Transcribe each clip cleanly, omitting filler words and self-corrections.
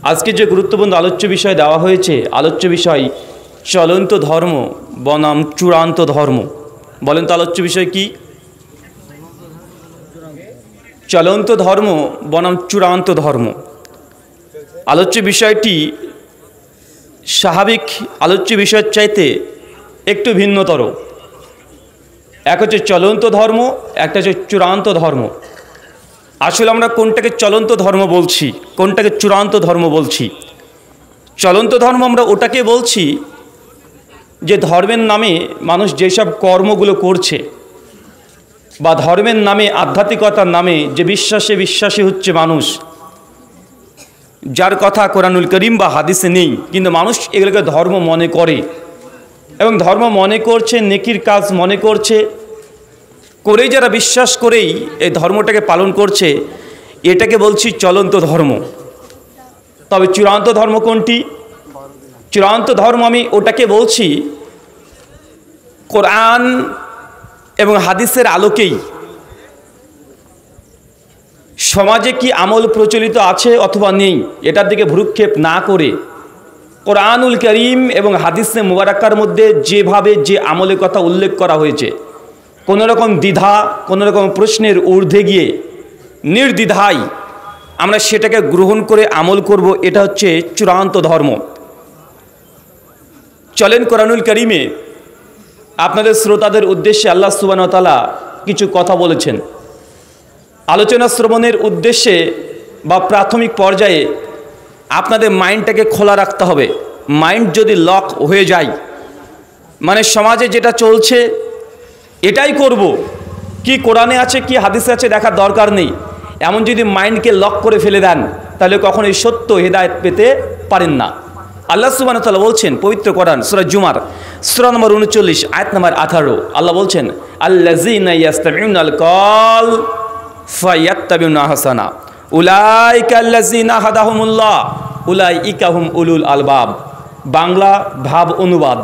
আজকে যে গুরুত্বপূর্ণ আলোচ্য বিষয় দেওয়া হয়েছে, আলোচ্য বিষয় চলন্ত ধর্ম বনাম চূড়ান্ত ধর্ম। বলেন তো আলোচ্য বিষয় কি? চলন্ত ধর্ম বনাম চূড়ান্ত ধর্ম। আলোচ্য বিষয়টি স্বাভাবিক আলোচ্য বিষয়ের চাইতে একটু ভিন্নতর। এক হচ্ছে চলন্ত ধর্ম, একটা হচ্ছে চূড়ান্ত ধর্ম। আসলে আমরা কোনটাকে চলন্ত ধর্ম বলছি, কোনটাকে চূড়ান্ত ধর্ম বলছি? চলন্ত ধর্ম আমরা ওটাকে বলছি যে ধর্মের নামে মানুষ যেসব কর্মগুলো করছে, বা ধর্মের নামে আধ্যাত্মিকতার নামে যে বিশ্বাসী হচ্ছে মানুষ, যার কথা কোরআনুল করিম বা হাদিসে নেই, কিন্তু মানুষ এগুলোকে ধর্ম মনে করে এবং ধর্ম মনে করছে, নেকির কাজ মনে করছে, করেই যারা বিশ্বাস করেই এই ধর্মটাকে পালন করছে, এটাকে বলছি চলন্ত ধর্ম। তবে চূড়ান্ত ধর্ম কোনটি? চূড়ান্ত ধর্ম আমি ওটাকে বলছি কোরআন এবং হাদিসের আলোকেই সমাজে কি আমল প্রচলিত আছে অথবা নেই, এটার দিকে ভ্রুক্ষেপ না করে কোরআনুল করিম এবং হাদিসে মুবারাকার মধ্যে যেভাবে যে আমলের কথা উল্লেখ করা হয়েছে, কোনো রকম দ্বিধা, কোনো রকম প্রশ্নের ঊর্ধ্বে গিয়ে নির্দ্বিধায় আমরা সেটাকে গ্রহণ করে আমল করব, এটা হচ্ছে চূড়ান্ত ধর্ম। চলেন কোরআনুল করিমে আপনাদের শ্রোতাদের উদ্দেশ্যে আল্লাহ সুবহানাহু ওয়া তাআলা কিছু কথা বলেছেন। আলোচনা শ্রবণের উদ্দেশ্যে বা প্রাথমিক পর্যায়ে আপনাদের মাইন্ডটাকে খোলা রাখতে হবে। মাইন্ড যদি লক হয়ে যায়, মানে সমাজে যেটা চলছে এটাই করব, কি কোরআনে আছে কি হাদিসে আছে দেখার দরকার নেই, এমন যদি মাইন্ডকে লক করে ফেলে দেন, তাহলে কখনোই সত্য হেদায়েত পেতে পারেন না। আল্লাহ সুবহানাহু ওয়া তাআলা বলছেন পবিত্র কোরআন সূরা জুমার সূরা নম্বর 39 আয়াত নম্বর 18, আল্লাহ বলছেন আল্লাযীনা ইয়াসতামিউনাল কওল ফায়াত্তাবিউনা আহসানা উলাইকা আল্লাযীনা হাদাহুমুল্লাহ উলাইকা হুম উলুল আলবাব। বাংলা ভাব অনুবাদ,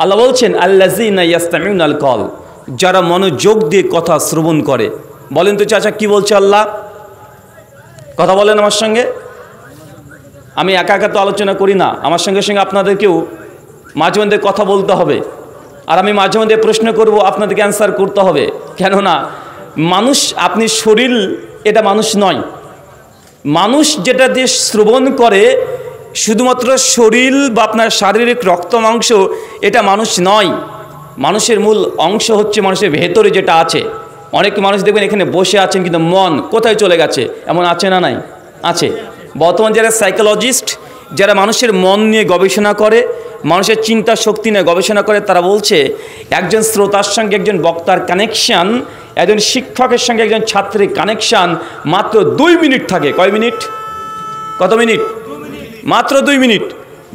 আল্লাহ বলছেন আল্লাযীনা ইয়াসতামিউনাল কওল, যারা মনোযোগ দিয়ে কথা শ্রবণ করে। বলেন তো চাচা কি বলছে আল্লাহ? কথা বলেন আমার সঙ্গে। আমি একা একা তো আলোচনা করি না, আমার সঙ্গে সঙ্গে আপনাদেরকেও মাঝে মধ্যে কথা বলতে হবে, আর আমি মাঝে মধ্যে প্রশ্ন করব, আপনাদেরকে অ্যান্সার করতে হবে। কেননা মানুষ, আপনি শরীর, এটা মানুষ নয়। মানুষ যেটা দিয়ে শ্রবণ করে শুধুমাত্র শরীর বা আপনার শারীরিক রক্ত মাংস, এটা মানুষ নয়। মানুষের মূল অংশ হচ্ছে মানুষের ভেতরে যেটা আছে। অনেক মানুষ দেখবেন এখানে বসে আছেন, কিন্তু মন কোথায় চলে গেছে, এমন আছে না নাই? আছে। বর্তমান যারা সাইকোলজিস্ট, যারা মানুষের মন নিয়ে গবেষণা করে, মানুষের চিন্তা শক্তি নিয়ে গবেষণা করে, তারা বলছে একজন শ্রোতার সঙ্গে একজন বক্তার কানেকশান, একজন শিক্ষকের সঙ্গে একজন ছাত্রের কানেকশান মাত্র 2 মিনিট থাকে। কয় মিনিট? কত মিনিট? মাত্র 2 মিনিট।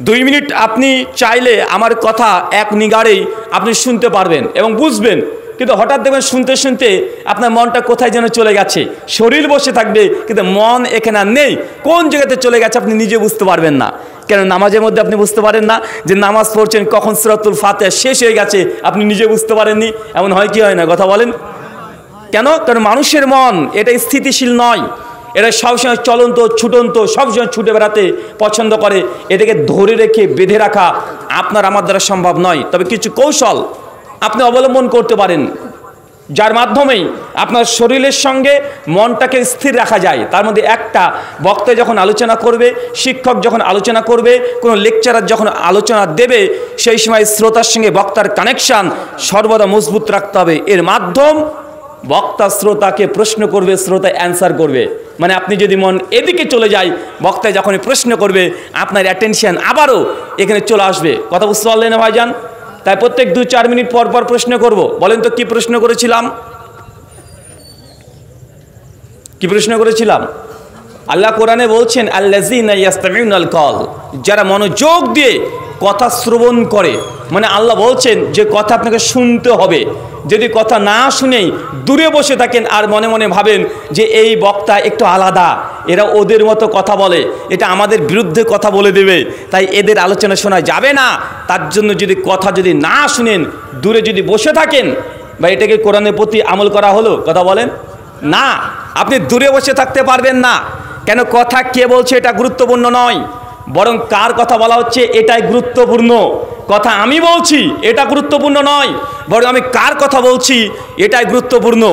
2 মিনিট আপনি চাইলে আমার কথা এক নিগাড়েই আপনি শুনতে পারবেন এবং বুঝবেন, কিন্তু হঠাৎ দেখবেন শুনতে শুনতে আপনার মনটা কোথায় যেন চলে গেছে। শরীর বসে থাকবে কিন্তু মন এখানে আর নেই, কোন জায়গাতে চলে গেছে আপনি নিজে বুঝতে পারবেন না। কেন? নামাজের মধ্যে আপনি বুঝতে পারেন না যে নামাজ পড়ছেন, কখন সূরাতুল ফাতিহা শেষ হয়ে গেছে আপনি নিজে বুঝতে পারেননি। এমন হয় কি হয় না? কথা বলেন কেন? কারণ মানুষের মন এটা স্থিতিশীল নয়, এরা সবসময় চলন্ত ছুটন্ত, সবসময় ছুটে বেড়াতে পছন্দ করে। এটাকে ধরে রেখে বেঁধে রাখা আপনার আমার দ্বারা সম্ভব নয়। তবে কিছু কৌশল আপনি অবলম্বন করতে পারেন, যার মাধ্যমেই আপনার শরীরের সঙ্গে মনটাকে স্থির রাখা যায়। তার মধ্যে একটা, বক্তা যখন আলোচনা করবে, শিক্ষক যখন আলোচনা করবে, কোনো লেকচারার যখন আলোচনা দেবে, সেই সময় শ্রোতার সঙ্গে বক্তার কানেকশান সর্বদা মজবুত রাখতে হবে। এর মাধ্যম বক্তা শ্রোতাকে প্রশ্ন করবে, শ্রোতা অ্যান্সার করবে। মানে আপনি যদি মন এদিকে চলে যায়, বক্তা যখনই প্রশ্ন করবে আপনার অ্যাটেনশন আবারও এখানে চলে আসবে। কথা বুঝতে পারলেন না ভাইজান? তাই প্রত্যেক 2-4 মিনিট পর পর প্রশ্ন করব। বলেন তো কি প্রশ্ন করেছিলাম? কি প্রশ্ন করেছিলাম? আল্লাহ কোরআনে বলছেন আল্লাযীনা ইয়াসতামিউনাল কওল, যারা মনোযোগ দিয়ে কথা শ্রবণ করে। মানে আল্লাহ বলছেন যে কথা আপনাকে শুনতে হবে। যদি কথা না শুনেই দূরে বসে থাকেন আর মনে মনে ভাবেন যে এই বক্তা একটু আলাদা, এরা ওদের মতো কথা বলে, এটা আমাদের বিরুদ্ধে কথা বলে দেবে, তাই এদের আলোচনা শোনা যাবে না, তার জন্য যদি কথা যদি না শুনেন, দূরে যদি বসে থাকেন, বা এটাকে কোরআনের প্রতি আমল করা হলো? কথা বলেন না, আপনি দূরে বসে থাকতে পারবেন না। কেন কথা কে বলছে এটা গুরুত্বপূর্ণ নয়, বরং কার কথা বলা হচ্ছে এটাই গুরুত্বপূর্ণ। কথা আমি বলছি এটা গুরুত্বপূর্ণ নয়, বরং আমি কার কথা বলছি এটাই গুরুত্বপূর্ণ।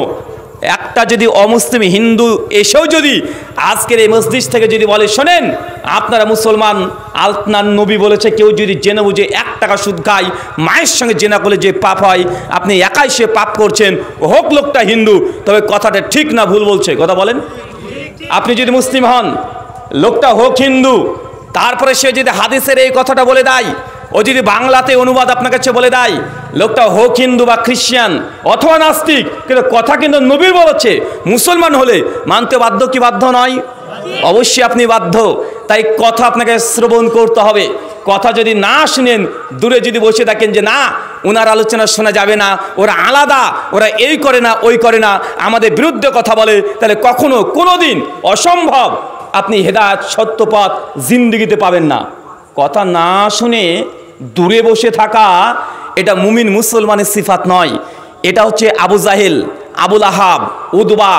একটা যদি অমুসলিম হিন্দু এসেও যদি আজকের এই মসজিদ থেকে যদি বলে শোনেন আপনারা মুসলমান, আপনার নবী বলেছে কেউ যদি জেনে বুঝে 1 টাকা সুদ খায়, মায়ের সঙ্গে জেনা করলে যে পাপ হয়, আপনি একাই সে পাপ করছেন, হোক লোকটা হিন্দু, তবে কথাটা ঠিক না ভুল বলছে? কথা বলেন। আপনি যদি মুসলিম হন, লোকটা হোক হিন্দু, তারপরে সে যদি হাদিসের এই কথাটা বলে দেয়, ও যদি বাংলাতে অনুবাদ আপনার কাছে বলে দেয়, লোকটা হোক হিন্দু বা খ্রিস্টান অথবা নাস্তিক, কিন্তু কথা কিন্তু নবীর বলেছে, মুসলমান হলে মানতে বাধ্য কি বাধ্য নয়? অবশ্যই আপনি বাধ্য। তাই কথা আপনাকে শ্রবণ করতে হবে। কথা যদি না শুনেন, দূরে যদি বসে থাকেন যে না ওনার আলোচনা শোনা যাবে না, ওরা আলাদা, ওরা এই করে না ওই করে না, আমাদের বিরুদ্ধে কথা বলে, তাহলে কখনো কোনো দিন অসম্ভব আপনি হেদায়েত সত্য পথ জিন্দেগিতে পাবেন না। কথা না শুনে দূরে বসে থাকা এটা মুমিন মুসলমানের সিফাত নয়। এটা হচ্ছে আবু জাহেল, আবুল আহাব, উদবা,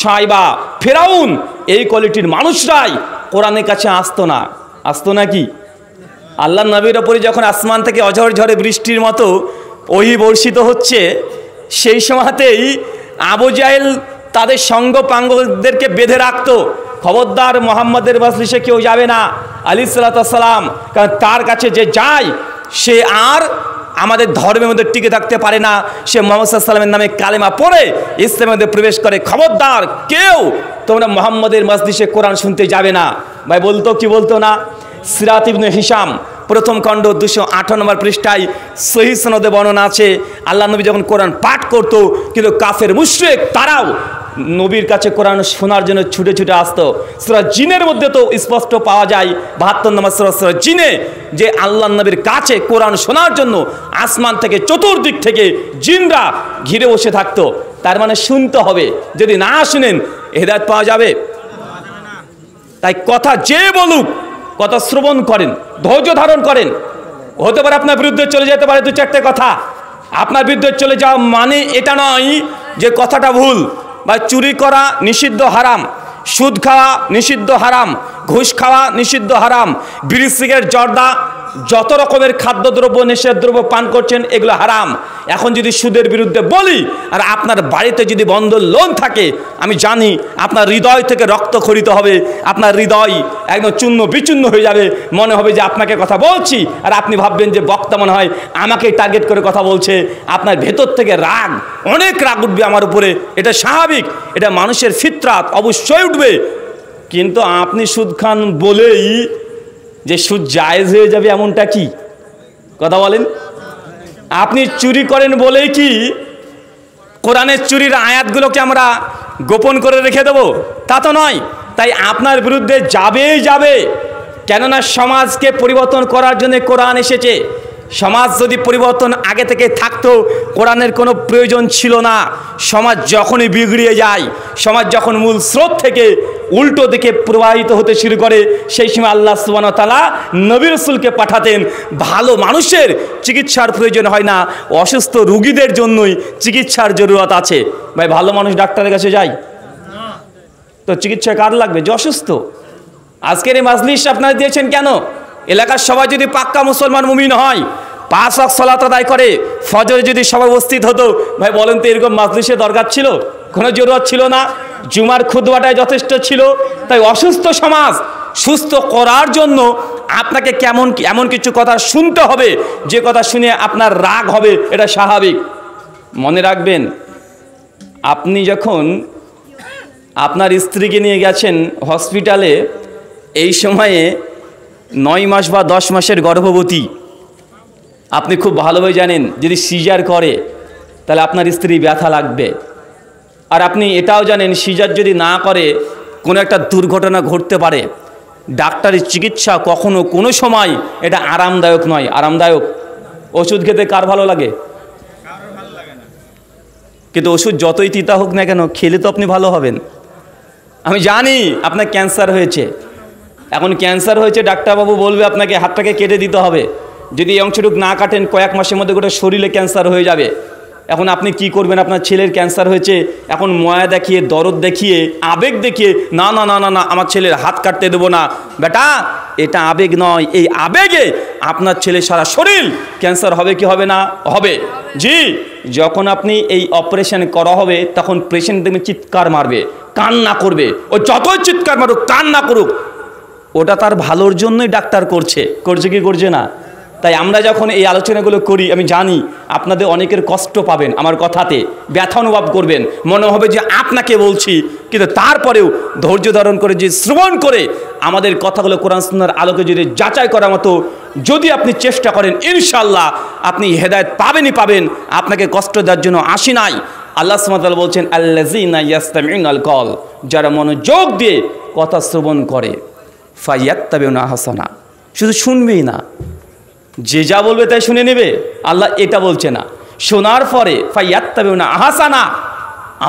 সাইবা, ফেরাউন, এই কোয়ালিটির মানুষরাই কোরআনের কাছে আসতো না। আসতো নাকি? আল্লাহ নবীর ওপরে যখন আসমান থেকে অঝর ঝড়ে বৃষ্টির মতো ওহী বর্ষিত হচ্ছে, সেই সময়তেই আবু জাহেল তাদের সঙ্গ পাঙ্গদেরকে বেঁধে রাখতো, খবরদার মোহাম্মদের মজলিসে কেউ যাবে না আলাইহিসসালাতু ওয়াসসালাম, কারণ তার কাছে যে যায় সে আর আমাদের ধর্মের মধ্যে টিকে থাকতে পারে না, সে মুহাম্মদ সাল্লাল্লাহু আলাইহি ওয়াসাল্লামের নামে কালেমা পড়ে ইসলামের মধ্যে প্রবেশ করে, খবরদার কেউ তোমরা মোহাম্মদের মজলিসে কোরআন শুনতে যাবে না। ভাই বলতো কি বলতো না? সিরাত ইবনে হিশাম প্রথম খণ্ড 208 নম্বর পৃষ্ঠায় সহিহ সনদে বর্ণনা আছে, আল্লাহ নবী যখন কোরআন পাঠ করতো, কিন্তু কাফের মুশরিক তারাও নবীর কাছে কোরআন শোনার জন্য ছুটে ছুটে আসতো। সূরা জিনের মধ্যে তো স্পষ্ট পাওয়া যায় 72 নম্বর সূরা জিনে, যে আল্লাহ নবীর কাছে কোরআন শোনার জন্য আসমান থেকে চতুর্দিক থেকে জিনরা ঘিরে বসে থাকতো। তার মানে শুনতে হবে, যদি না শুনেন হেদায়েত পাওয়া যাবে? তাই কথা যে বলুক, কথা শ্রবণ করেন, ধৈর্য ধারণ করেন। হতে পারে আপনার বিরুদ্ধে চলে যেতে পারে 2-4টে কথা, আপনার বিরুদ্ধে চলে যাওয়া মানে এটা নয় যে কথাটা ভুল। বা চুরি করা নিষিদ্ধ হারাম, সুদ খাওয়া নিষিদ্ধ হারাম, ঘুষ খাওয়া নিষিদ্ধ হারাম, বিড়ি সিগারেট জর্দা যত রকমের খাদ্যদ্রব্য নিষেধ দ্রব্য পান করছেন এগুলো হারাম। এখন যদি সুদের বিরুদ্ধে বলি আর আপনার বাড়িতে যদি বন্ধন লোন থাকে, আমি জানি আপনার হৃদয় থেকে রক্ত খরিত হবে, আপনার হৃদয় একদম চূর্ণ বিচূর্ণ হয়ে যাবে, মনে হবে যে আপনাকে কথা বলছি আর আপনি ভাববেন যে বক্তা মনে হয় আমাকেই টার্গেট করে কথা বলছে। আপনার ভেতর থেকে রাগ, অনেক রাগ উঠবে আমার উপরে, এটা স্বাভাবিক, এটা মানুষের ফিতরাত, অবশ্যই উঠবে। কিন্তু আপনি সুদ খান বলেই যে সুদ জায়েজ হয়ে যাবে এমনটা কি? কথা বলেন। আপনি চুরি করেন বলেই কি কোরআনের চুরির আয়াতগুলোকে আমরা গোপন করে রেখে দেব? তা তো নয়। তাই আপনার বিরুদ্ধে যাবেই যাবে, কেননা সমাজকে পরিবর্তন করার জন্য কোরআন এসেছে। সমাজ যদি পরিবর্তন আগে থেকে থাকতো, কোরআনের কোনো প্রয়োজন ছিল না। সমাজ যখনই বিগড়িয়ে যায়, সমাজ যখন মূল স্রোত থেকে উল্টো দিকে প্রবাহিত হতে শুরু করে, সেই সময় আল্লাহ সুবহানাহু ওয়া তাআলা নবী রাসূলকে পাঠাতেন। ভালো মানুষের চিকিৎসার প্রয়োজন হয় না, অসুস্থ রোগীদের জন্যই চিকিৎসার জরুরত আছে। ভাই ভালো মানুষ ডাক্তারের কাছে যায় তো চিকিৎসা কার লাগবে? যে অসুস্থ। আজকের এই মাজলিস আপনারা দিয়েছেন কেন? এলাকার সবাই যদি পাক্কা মুসলমান মুমিন হয়, 5 ওয়াক্ত সালাত আদায় করে, ফজরে যদি সবাই উপস্থিত হতো, ভাই বলেন তো এরকম মাজলিসের দরকার ছিল? কোনো জরুরত ছিল না। জুমার খুতবাটাই যথেষ্ট ছিল। তাই অসুস্থ সমাজ সুস্থ করার জন্য আপনাকে এমন কিছু কথা শুনতে হবে যে কথা শুনে আপনার রাগ হবে, এটা স্বাভাবিক। মনে রাখবেন, আপনি যখন আপনার স্ত্রীকে নিয়ে গেছেন হসপিটালে, এই সময়ে 9 মাস বা 10 মাসের গর্ভবতী, আপনি খুব ভালোভাবে জানেন যদি সিজার করে তাহলে আপনার স্ত্রী ব্যথা লাগবে। আর আপনি এটাও জানেন সিজার যদি না করে কোনো একটা দুর্ঘটনা ঘটতে পারে। ডাক্তারি চিকিৎসা কখনো কোনো সময় এটা আরামদায়ক নয়। আরামদায়ক ওষুধ খেতে কার ভালো লাগে? কিন্তু ওষুধ যতই তিতা হোক না কেন, খেলে তো আপনি ভালো হবেন। আমি জানি আপনার ক্যান্সার হয়েছে, এখন ক্যান্সার হয়েছে, ডাক্তারবাবু বলবে আপনাকে হাতটাকে কেটে দিতে হবে। যদি এই অংশটুকু না কাটেন কয়েক মাসের মধ্যে গোটা শরীরে ক্যান্সার হয়ে যাবে। এখন আপনি কি করবেন? আপনার ছেলের ক্যান্সার হয়েছে, এখন ময়া দেখিয়ে, দরদ দেখিয়ে, আবেগ দেখিয়ে, না না না না না আমার ছেলের হাত কাটতে দেবো না। বেটা, এটা আবেগ নয়, এই আবেগে আপনার ছেলে সারা শরীর ক্যান্সার হবে কি হবে না? হবে। জি, যখন আপনি এই অপারেশন করা হবে তখন পেশেন্ট দেখবেন চিৎকার মারবে, কান্না করবে। ও যতই চিৎকার মারুক, কান্না করুক, ওটা তার ভালোর জন্যই ডাক্তার করছে কি করছে না? তাই আমরা যখন এই আলোচনাগুলো করি, আমি জানি আপনাদের অনেকের কষ্ট পাবেন, আমার কথাতে ব্যথা অনুভব করবেন, মনে হবে যে আপনাকে বলছি, কিন্তু তারপরেও ধৈর্য ধারণ করে যে শ্রবণ করে আমাদের কথাগুলো কোরআন সুন্নাহর আলোকে যদি যাচাই করার মতো যদি আপনি চেষ্টা করেন, ইনশাআল্লাহ আপনি হেদায়েত পাবেনই পাবেন। আপনাকে কষ্ট দেওয়ার জন্য আসি নাই। আল্লাহ সুবহানাহু ওয়া তাআলা বলছেন, আল্লাযীনা ইয়াসতামিউনাল কওল, যারা মনোযোগ দিয়ে কথা শ্রবণ করে, ফায়াত্তাবিউনা আহসানা, শুধু শুনবেই না, যে যা বলবে তাই শুনে নেবে, আল্লাহ এটা বলছে না। শোনার পরে ফায়াত্তাবিউনা আহসানা,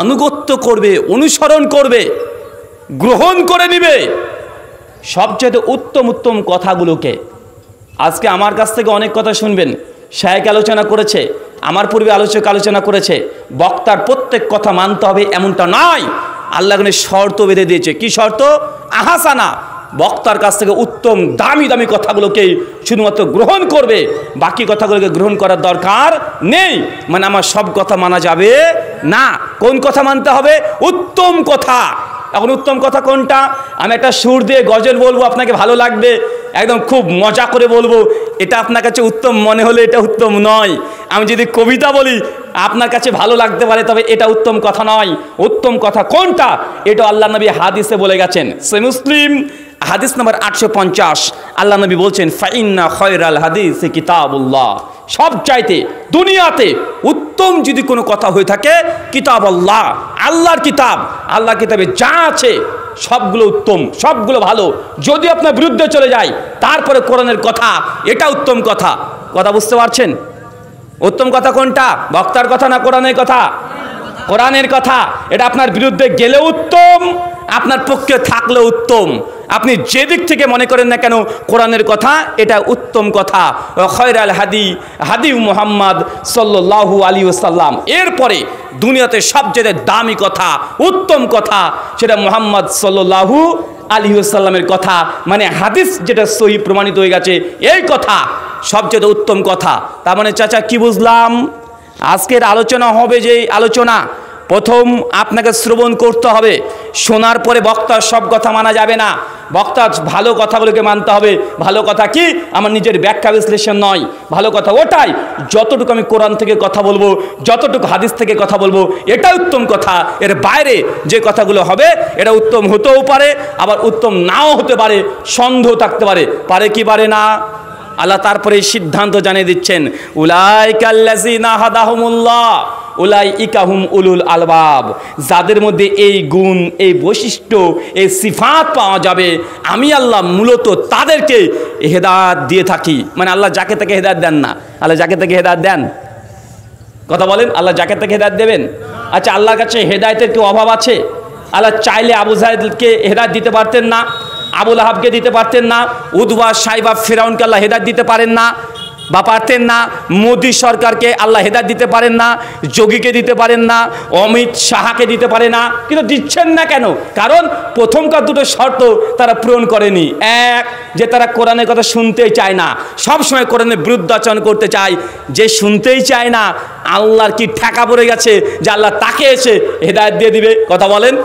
আনুগত্য করবে, অনুসরণ করবে, গ্রহণ করে নেবে সবচেয়ে উত্তম উত্তম কথাগুলোকে। আজকে আমার কাছ থেকে অনেক কথা শুনবেন, শায়েখ আলোচনা করেছে, আমার পূর্বে আলোচক আলোচনা করেছে, বক্তার প্রত্যেক কথা মানতে হবে এমনটা নয়। আল্লাহ এখানে শর্ত বেঁধে দিয়েছে। কি শর্ত? আহসানা, বক্তার কাছ থেকে উত্তম দামি দামি কথাগুলোকে শুধুমাত্র গ্রহণ করবে, বাকি কথাগুলোকে গ্রহণ করার দরকার নেই। মানে আমার সব কথা মানা যাবে না। কোন কথা মানতে হবে? উত্তম কথা। এখন উত্তম কথা কোনটা? আমি একটা সুর দিয়ে গজল বলবো, আপনাকে ভালো লাগবে, একদম খুব মজা করে বলবো, এটা আপনার কাছে উত্তম মনে হলে এটা উত্তম নয়। আমি যদি কবিতা বলি আপনার কাছে ভালো লাগতে পারে, তবে এটা উত্তম কথা নয়। উত্তম কথা কোনটা? এটা আল্লাহ নবী হাদিসে বলে গেছেন। সহিহ মুসলিম হাদিস নাম্বার 850, আল্লাহ নবী বলছেন, ফাইন্না খায়রাল হাদিসি কিতাবুল্লাহ, সব চাইতে দুনিয়াতে উত্তম যদি কোনো কথা হয়ে থাকে, কিতাব আল্লাহ, আল্লাহর কিতাব। আল্লাহর কিতাবে যা আছে সবগুলো উত্তম, সবগুলো ভালো। যদি আপনার বিরুদ্ধে চলে যায়, তারপরে কোরআনের কথা, এটা উত্তম কথা। কথা বুঝতে পারছেন? উত্তম কথা কোনটা? বক্তার কথা না কোরআনের কথা? কোরআনের কথা। এটা আপনার বিরুদ্ধে গেলে উত্তম, আপনার পক্ষে থাকলে উত্তম। আপনি যে দিক থেকে মনে করেন না কেন, কোরআনের কথা এটা উত্তম কথা। খায়রাল হাদি হাদি মুহাম্মদ সাল্লাল্লাহু আলাইহি ওয়াসাল্লাম। এরপরে দুনিয়াতে সবচেয়ে দামি কথা, উত্তম কথা, সেটা মুহাম্মদ সাল্লাল্লাহু আলাইহি ওয়াসাল্লামের কথা। মানে হাদিস যেটা সহিহ প্রমাণিত হয়ে গেছে, এই কথা সবচেয়ে উত্তম কথা। তার মানে চাচা কি বুঝলাম? আজকের আলোচনা হবে যে আলোচনা, প্রথম আপনাকে শ্রবণ করতে হবে। শোনার পরে বক্তার সব কথা মানা যাবে না, বক্তার ভালো কথাগুলোকে মানতে হবে। ভালো কথা কি? আমার নিজের ব্যাখ্যা বিশ্লেষণ নয়। ভালো কথা ওটাই, যতটুকু আমি কোরআন থেকে কথা বলবো, যতটুকু হাদিস থেকে কথা বলবো, এটা উত্তম কথা। এর বাইরে যে কথাগুলো হবে, এটা উত্তম হতেও পারে, আবার উত্তম নাও হতে পারে, সন্দেহ থাকতে পারে। পারে কি পারে না? আল্লাহ তারপরে সিদ্ধান্ত জানিয়ে দিচ্ছেন, উলাইকাল্লাযিনা হাদাহুমুল্লাহ উলাইকা হুম উলুল আলবাব, যাদের মধ্যে এই গুণ, এই বৈশিষ্ট্য, এই সিফাত পাওয়া যাবে, আমি আল্লাহ মূলত তাদেরকে হেদায়েত দিয়ে থাকি। মানে আল্লাহ যাকে তাকে হেদায়েত দেন না। আল্লাহ যাকে তাকে হেদায়েত দেন? কথা বলেন, আল্লাহ যাকে তাকে হেদায়েত দেবেন? আচ্ছা, আল্লাহর কাছে হেদায়েতের কি অভাব আছে? আল্লাহ চাইলে আবু জাহেলকে হেদায়েত দিতে পারতেন না? আবু লাহাবকে দিতে পারতেন না? উদবা, সাইবা, ফিরাউনকে আল্লাহ হেদায়েত দিতে পারেন না বা পারতেন না? মোদী সরকারকে আল্লাহ হেদায়েত দিতে পারেন না? যোগীকে দিতে পারেন না? অমিত শাহকে দিতে পারে না? কিন্তু দিচ্ছেন না কেন? কারণ প্রথমকার দুটো শর্ত তারা পূরণ করেনি। এক, যে তারা কোরআনের কথা শুনতেই চায় না, সবসময় কোরআনের বিরুদ্ধাচরণ করতে চায়। যে শুনতেই চায় না, আল্লাহর কি ঠেকা পড়ে গেছে যে আল্লাহ তাকে এসে হেদায়েত দিয়ে দিবে? কথা বলেন।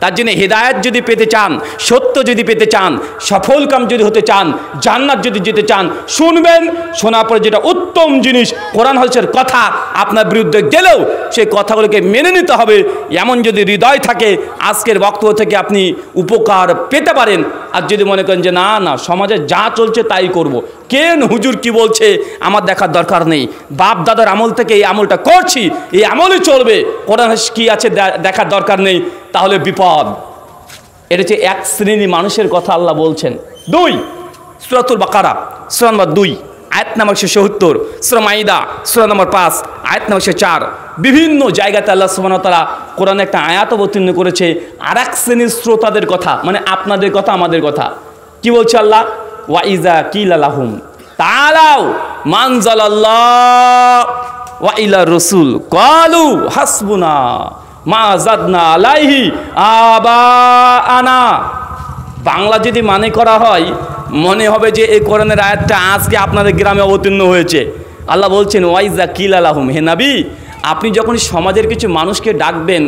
তার জন্য হেদায়েত যদি পেতে চান, সত্য যদি পেতে চান, সফল কাম যদি হতে চান, জান্নাত যদি যেতে চান, শুনবেন। শোনার পরে যেটা উত্তম জিনিস, কোরআন হাদিসের কথা আপনার বিরুদ্ধে গেলেও সেই কথাগুলোকে মেনে নিতে হবে। এমন যদি হৃদয় থাকে, আজকের বক্তব্য থেকে আপনি উপকার পেতে পারেন। আর যদি মনে করেন যে না না, সমাজে যা চলছে তাই করব, কেন হুজুর কি বলছে আমার দেখার দরকার নেই, বাপ দাদার আমল থেকে এই আমলটা করছি, এই আমলই চলবে, কোরআন হাদিস কি আছে দেখার দরকার নেই, তাহলে বিপদ। এটা হচ্ছে এক শ্রেণী মানুষের কথা আল্লাহ বলছেন। 2 সূরাতুল বাকারা সূরা নম্বর 2 আয়াত নম্বর 170, সূরা মাইদা সূরা নম্বর 5 আয়াত নম্বর 104। বিভিন্ন জায়গাতে আল্লাহ সুবহানাহু ওয়া তাআলা কোরআনে একটা আয়াত অবতীর্ণ করেছে আর এক শ্রেণীর শ্রোতাদের কথা, মানে আপনাদের কথা, আমাদের কথা। কি বলছে আল্লাহ? ওয়া ইযা কিলা লাহুম তাআলাউ মানজালাল্লাহ ওয়া ইলা রাসূল ক্বালু হাসবুনা মা যাদনা আলাইহি আবাআনা। বাংলা যদি মানে করা হয় মনে হবে যে এই কোরআনের আয়াতটা আজকে আপনাদের গ্রামে অবতীর্ণ হয়েছে। আল্লাহ বলছেন ওয়াইজা কিলা লাহুম, হে নবী আপনি যখন সমাজের কিছু মানুষকে ডাকবেন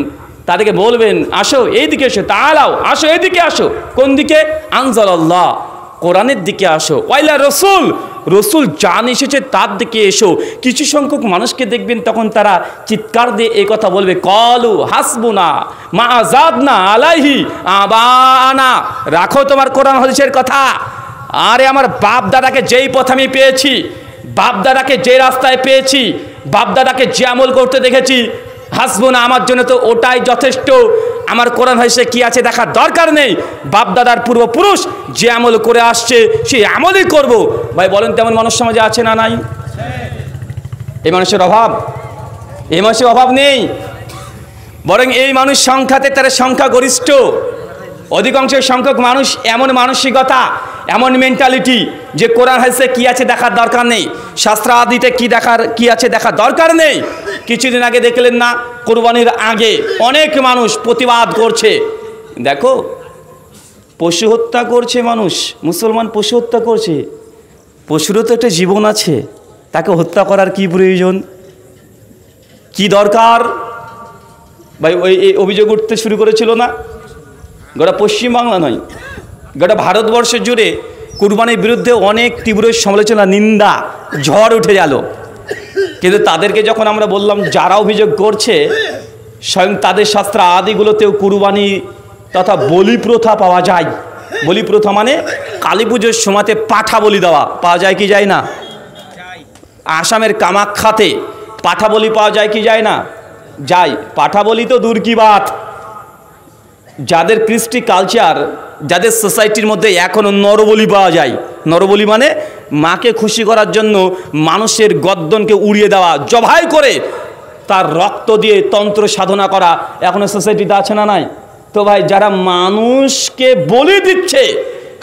তাদেরকে বলবেন আসো এইদিকে এসো, তাআলাও আসো এইদিকে আসো। কোন দিকে? আনজালাল্লাহ, কোরআনের দিকে আসো। ওয়াইলা রসুল, রসুল জান এসেছে তার দিকে এসো। কিছু সংখ্যক মানুষকে দেখবেন তখন তারা চিৎকার দিয়ে এই কথা বলবে ক্বালু হাসবুনা মা যাদনা আলাইহি আবাআনা। রাখো তোমার কোরআন হাদিসের কথা। আরে আমার বাপ দাদাকে যেই পথ আমি পেয়েছি, বাপ দাদাকে যে রাস্তায় পেয়েছি, বাপ দাদাকে যে আমল করতে দেখেছি, হাসবুনা আমার জন্য তো ওটাই যথেষ্ট। আমার কোরআন হাদিসে কি আছে দেখার দরকার নেই। বাপ দাদার পূর্বপুরুষ যে আমল করে আসছে সেই আমলই করব। ভাই বলেন তেমন মানুষ সমাজে আছে না নাই? এই মানুষের অভাব, এই মানুষের অভাব নেই, বরং এই মানুষ সংখ্যাতে তারা সংখ্যাগরিষ্ঠ। অধিকাংশ সংখ্যক মানুষ এমন মানসিকতা, এমন মেন্টালিটি যে কোরআন হাদিসে কি আছে দেখার দরকার নেই, শাস্ত্র আদিতে কি আছে দেখার দরকার নেই। কিছুদিন আগে দেখলেন না, কুরবানির আগে অনেক মানুষ প্রতিবাদ করছে, দেখো পশু হত্যা করছে মানুষ, মুসলমান পশু হত্যা করছে। পশুরও তো একটা জীবন আছে, তাকে হত্যা করার কি প্রয়োজন, কি দরকার? ভাই ওই এই অভিযোগ উঠতে শুরু করেছিল না, গোটা পশ্চিমবাংলা নয় গোটা ভারতবর্ষ জুড়ে কুরবানির বিরুদ্ধে অনেক তীব্র সমালোচনা, নিন্দা, ঝড় উঠে গেল। কিন্তু তাদেরকে যখন আমরা বললাম যারা অভিযোগ করছে স্বয়ং তাদের শাস্ত্র আদিগুলোতেও কুরবানি তথা বলি প্রথা পাওয়া যায়। বলি প্রথা মানে কালী পুজোর সময়তে পাঠা বলি দেওয়া পাওয়া যায় কি যায় না? আসামের কামাখ্যাতে পাঠা বলি পাওয়া যায় কি যায় না? যায়। পাঠা বলি তো দূর কি বাত, যাদের কৃষ্টি কালচার, যাদের সোসাইটির মধ্যে এখনও নরবলি পাওয়া যায়। নরবলি মানে মাকে খুশি করার জন্য মানুষের গর্দনকে উড়িয়ে দেওয়া, জবাই করে তার রক্ত দিয়ে তন্ত্র সাধনা করা এখনও সোসাইটিতে আছে না নাই? তো ভাই যারা মানুষকে বলি দিচ্ছে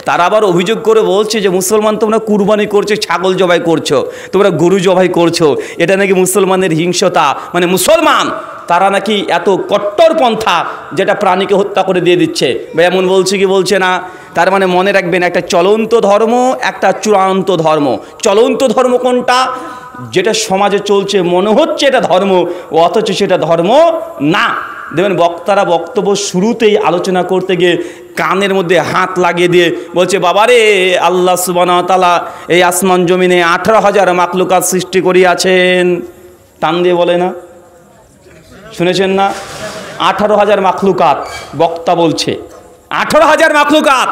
তারা আবার অভিযোগ করে বলছে যে মুসলমান তোমরা কুরবানি করছো, ছাগল জবাই করছো, তোমরা গরু জবাই করছো, এটা নাকি মুসলমানের হিংসতা। মানে মুসলমান তারা নাকি এত কট্টরপন্থা যেটা প্রাণীকে হত্যা করে দিয়ে দিচ্ছে। ভাই এমন বলছে কি বলছে না? তার মানে মনে রাখবেন, একটা চলন্ত ধর্ম, একটা চূড়ান্ত ধর্ম। চলন্ত ধর্ম কোনটা? যেটা সমাজে চলছে মনে হচ্ছে এটা ধর্ম, অথচ সেটা ধর্ম না। দেখবেন বক্তারা বক্তব্য শুরুতেই আলোচনা করতে গিয়ে কানের মধ্যে হাত লাগিয়ে দিয়ে বলছে বাবারে আল্লাহ সুবহানাহু ওয়া তাআলা এই আসমান জমিনে 18,000 মাখলুকাত সৃষ্টি করিয়াছেন। টান দিয়ে বলে না, শুনেছেন না? 18,000 মাখলুকাত বক্তা বলছে, 18,000 মাখলুকাত।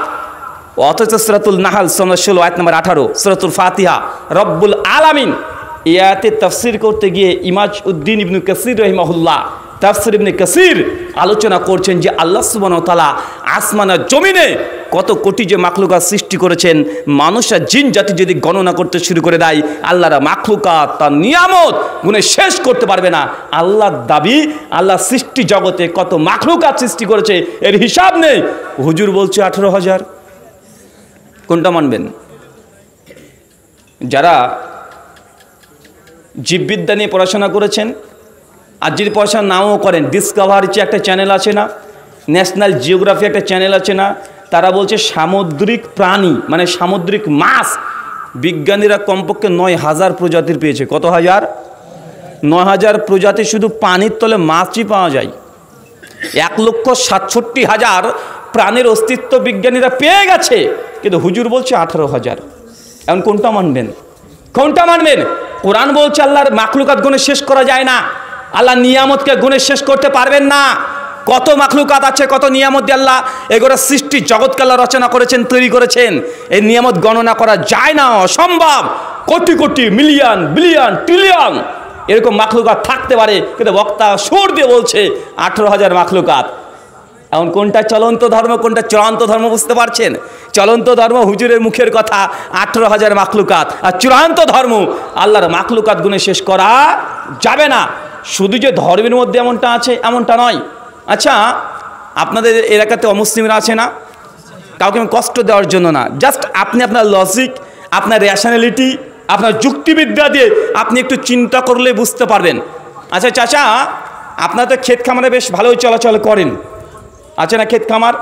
অথচ সূরাতুল নাহল 16 আয়াত নম্বর 18, সূরাতুল ফাতিহা রব্বুল আলামিন এই আয়াতে তাফসীর করতে গিয়ে ইমাজ উদ্দিন ইবনে কাসির রাহিমাহুল্লাহ, তাফসীর ইবনে কাসির আলোচনা করছেন যে আল্লাহ সুবহানাহু ওয়া তাআলা আসমান আর জমিনে কত কোটি যে মাখলুকাত সৃষ্টি করেছেন, মানুষ আর জিন জাতি যদি গণনা করতে শুরু করে দেয় আল্লাহর মাখলুকাত তার নিয়ামত গুণে শেষ করতে পারবে না। আল্লাহর দাবি আল্লাহ সৃষ্টি জগতে কত মাখলুকাত সৃষ্টি করেছে এর হিসাব নেই। হুজুর বলছে 18,000। কোনটা মানবেন? যারা জীববিদ্যা নিয়ে পড়াশোনা করেছেন আর যদি পড়াশোনা নাও করেন, ডিসকভারি একটা চ্যানেল আছে না, ন্যাশনাল জিওগ্রাফি একটা চ্যানেল আছে না, তারা বলছে সামুদ্রিক প্রাণী মানে সামুদ্রিক মাছ বিজ্ঞানীরা কমপক্ষে 9,000 প্রজাতির পেয়েছে। কত হাজার? 9,000 প্রজাতি শুধু পানির তলে মাছই পাওয়া যায়। 1,67,000 প্রাণীর অস্তিত্ব বিজ্ঞানীরা পেয়ে গেছে, কিন্তু হুজুর বলছে 18,000। এখন কোনটা মানবেন? কোনটা মানবেন? কোরআন বলছে আল্লাহর মাখলুকাত গুণে শেষ করা যায় না, আল্লাহ নিয়ামতকে গুণে শেষ করতে পারবেন না। কত মাখলুকাত আছে, কত নিয়ামত দিয়ে আল্লাহ এগুলো সৃষ্টি জগৎকে আল্লাহ রচনা করেছেন, তৈরি করেছেন। এই নিয়ামত গণনা করা যায় না, অসম্ভব। Crore crore, million, billion, trillion এরকম মাখলুকাত থাকতে পারে, কিন্তু বক্তা সুর দিয়ে বলছে 18,000 মাখলুকাত। এখন কোনটা চলন্ত ধর্ম, কোনটা চূড়ান্ত ধর্ম বুঝতে পারছেন? চলন্ত ধর্ম হুজুরের মুখের কথা 18,000 মাখলুকাত, আর চূড়ান্ত ধর্ম আল্লাহর মাখলুকাত গুণে শেষ করা যাবে না। শুধু যে ধর্মের মধ্যে এমনটা আছে এমনটা নয়। আচ্ছা, আপনাদের এলাকাতে অমুসলিমরা আছে না? কাউকে আমি কষ্ট দেওয়ার জন্য না, জাস্ট আপনি আপনার লজিক, আপনার রেশনালিটি আপনার যুক্তিবিদ্যা দিয়ে আপনি একটু চিন্তা করলে বুঝতে পারবেন। আচ্ছা চাচা, আপনার তো ক্ষেত খামারে বেশ ভালোই চলাচল করেন, আছে না? ক্ষেত খামার,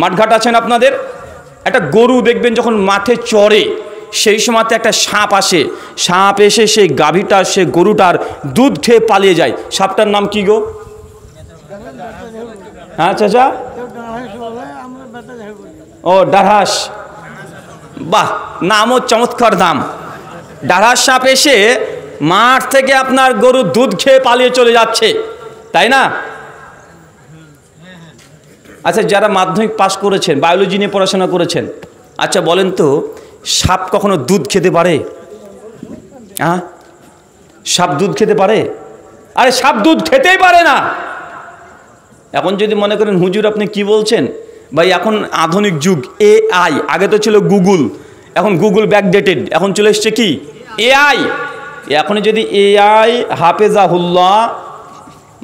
মাঠঘাট আছেন আপনাদের। একটা গরু দেখবেন যখন মাঠে চড়ে, সেই সময়তে একটা সাপ আসে, সাপ এসে সেই গাভীটা, সে গরুটার দুধ খেয়ে পালিয়ে যায়। সাপটার নাম কি গো? হ্যাঁ চাচা, ও ডারহাস। বাহ, নামও চমৎকার নাম। ডারহাস সাপ এসে মাঠ থেকে আপনার গরুর দুধ খেয়ে পালিয়ে চলে যাচ্ছে, তাই না? আচ্ছা, যারা মাধ্যমিক পাশ করেছেন, বায়োলজি নিয়ে পড়াশোনা করেছেন, আচ্ছা বলেন তো, সাপ কখনো দুধ খেতে পারে? হ্যাঁ, সাপ দুধ খেতে পারে? আরে সাপ দুধ খেতেই পারে না। এখন যদি মনে করেন হুজুর আপনি কি বলছেন, ভাই এখন আধুনিক যুগ, AI, আগে তো ছিল গুগল, এখন গুগল ব্যাকডেটেড, এখন চলে এসছে কি AI। এখন যদি AI হাফেজাহুল্লাহ,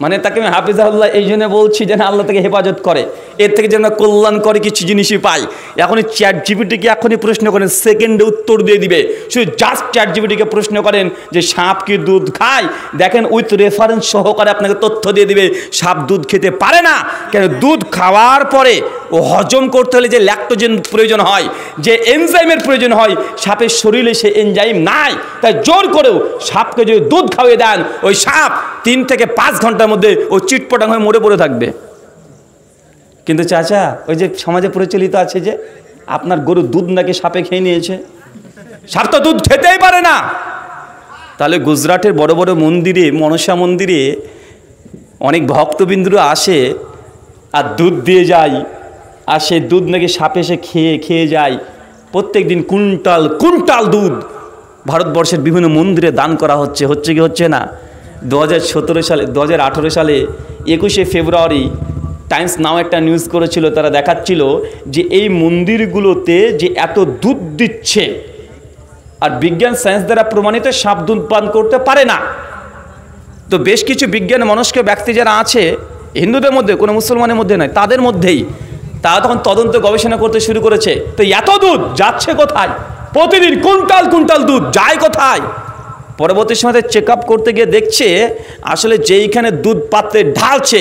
মানে তাকে আমি হাফেজাহুল্লাহ এই জন্য বলছি যেন আল্লাহ তাকে হেফাজত করে, এর থেকে যেন কল্যাণকরী কিছু জিনিসই পাই। এখনই ChatGPT-কে এখনই প্রশ্ন করেন, সেকেন্ডে উত্তর দিয়ে দিবে। শুধু জাস্ট ChatGPT-কে প্রশ্ন করেন যে সাপ কি দুধ খায়, দেখেন উইথ রেফারেন্স সহকারে আপনাকে তথ্য দিয়ে দিবে সাপ দুধ খেতে পারে না। কেন? দুধ খাওয়ার পরে ও হজম করতে হলে যে ল্যাকটোজেন প্রয়োজন হয়, যে এনজাইমের প্রয়োজন হয়, সাপের শরীরে সে এনজাইম নাই। তাই জোর করেও সাপকে যদি দুধ খাওয়িয়ে দেন, ওই সাপ 3 থেকে 5 ঘন্টার মধ্যে ও চিটপটাং হয়ে মরে পড়ে থাকবে। কিন্তু চাচা, ওই যে সমাজে প্রচলিত আছে যে আপনার গরুর দুধ নাকি সাপে খেয়ে নিয়েছে, সাপ তো দুধ খেতেই পারে না। তাহলে গুজরাটের বড় বড় মন্দিরে, মনসা মন্দিরে অনেক ভক্তবিন্দুরা আসে আর দুধ দিয়ে যায়, আর সেই দুধ নাকি সাপে এসে খেয়ে যায়। প্রত্যেক দিন কুইন্টাল কুইন্টাল দুধ ভারতবর্ষের বিভিন্ন মন্দিরে দান করা হচ্ছে কি হচ্ছে না? 2018 সালে 21শে ফেব্রুয়ারি টাইমস নাও একটা নিউজ করেছিল, তারা দেখাচ্ছিল যে এই মন্দিরগুলোতে যে এত দুধ দিচ্ছে, আর বিজ্ঞান সায়েন্স দ্বারা প্রমাণিত সাপ দুধ পান করতে পারে না। তো বেশ কিছু বিজ্ঞান মনস্ক ব্যক্তি যারা আছে হিন্দুদের মধ্যে, কোনো মুসলমানের মধ্যে নয়, তাদের মধ্যেই, তারা তখন তদন্ত গবেষণা করতে শুরু করেছে। তো এত দুধ যাচ্ছে কোথায়? প্রতিদিন কুইন্টাল কুইন্টাল দুধ যায় কোথায়? পরবর্তী সময় চেক আপ করতে গিয়ে দেখছে আসলে যেইখানে দুধ পাত্রে ঢালছে,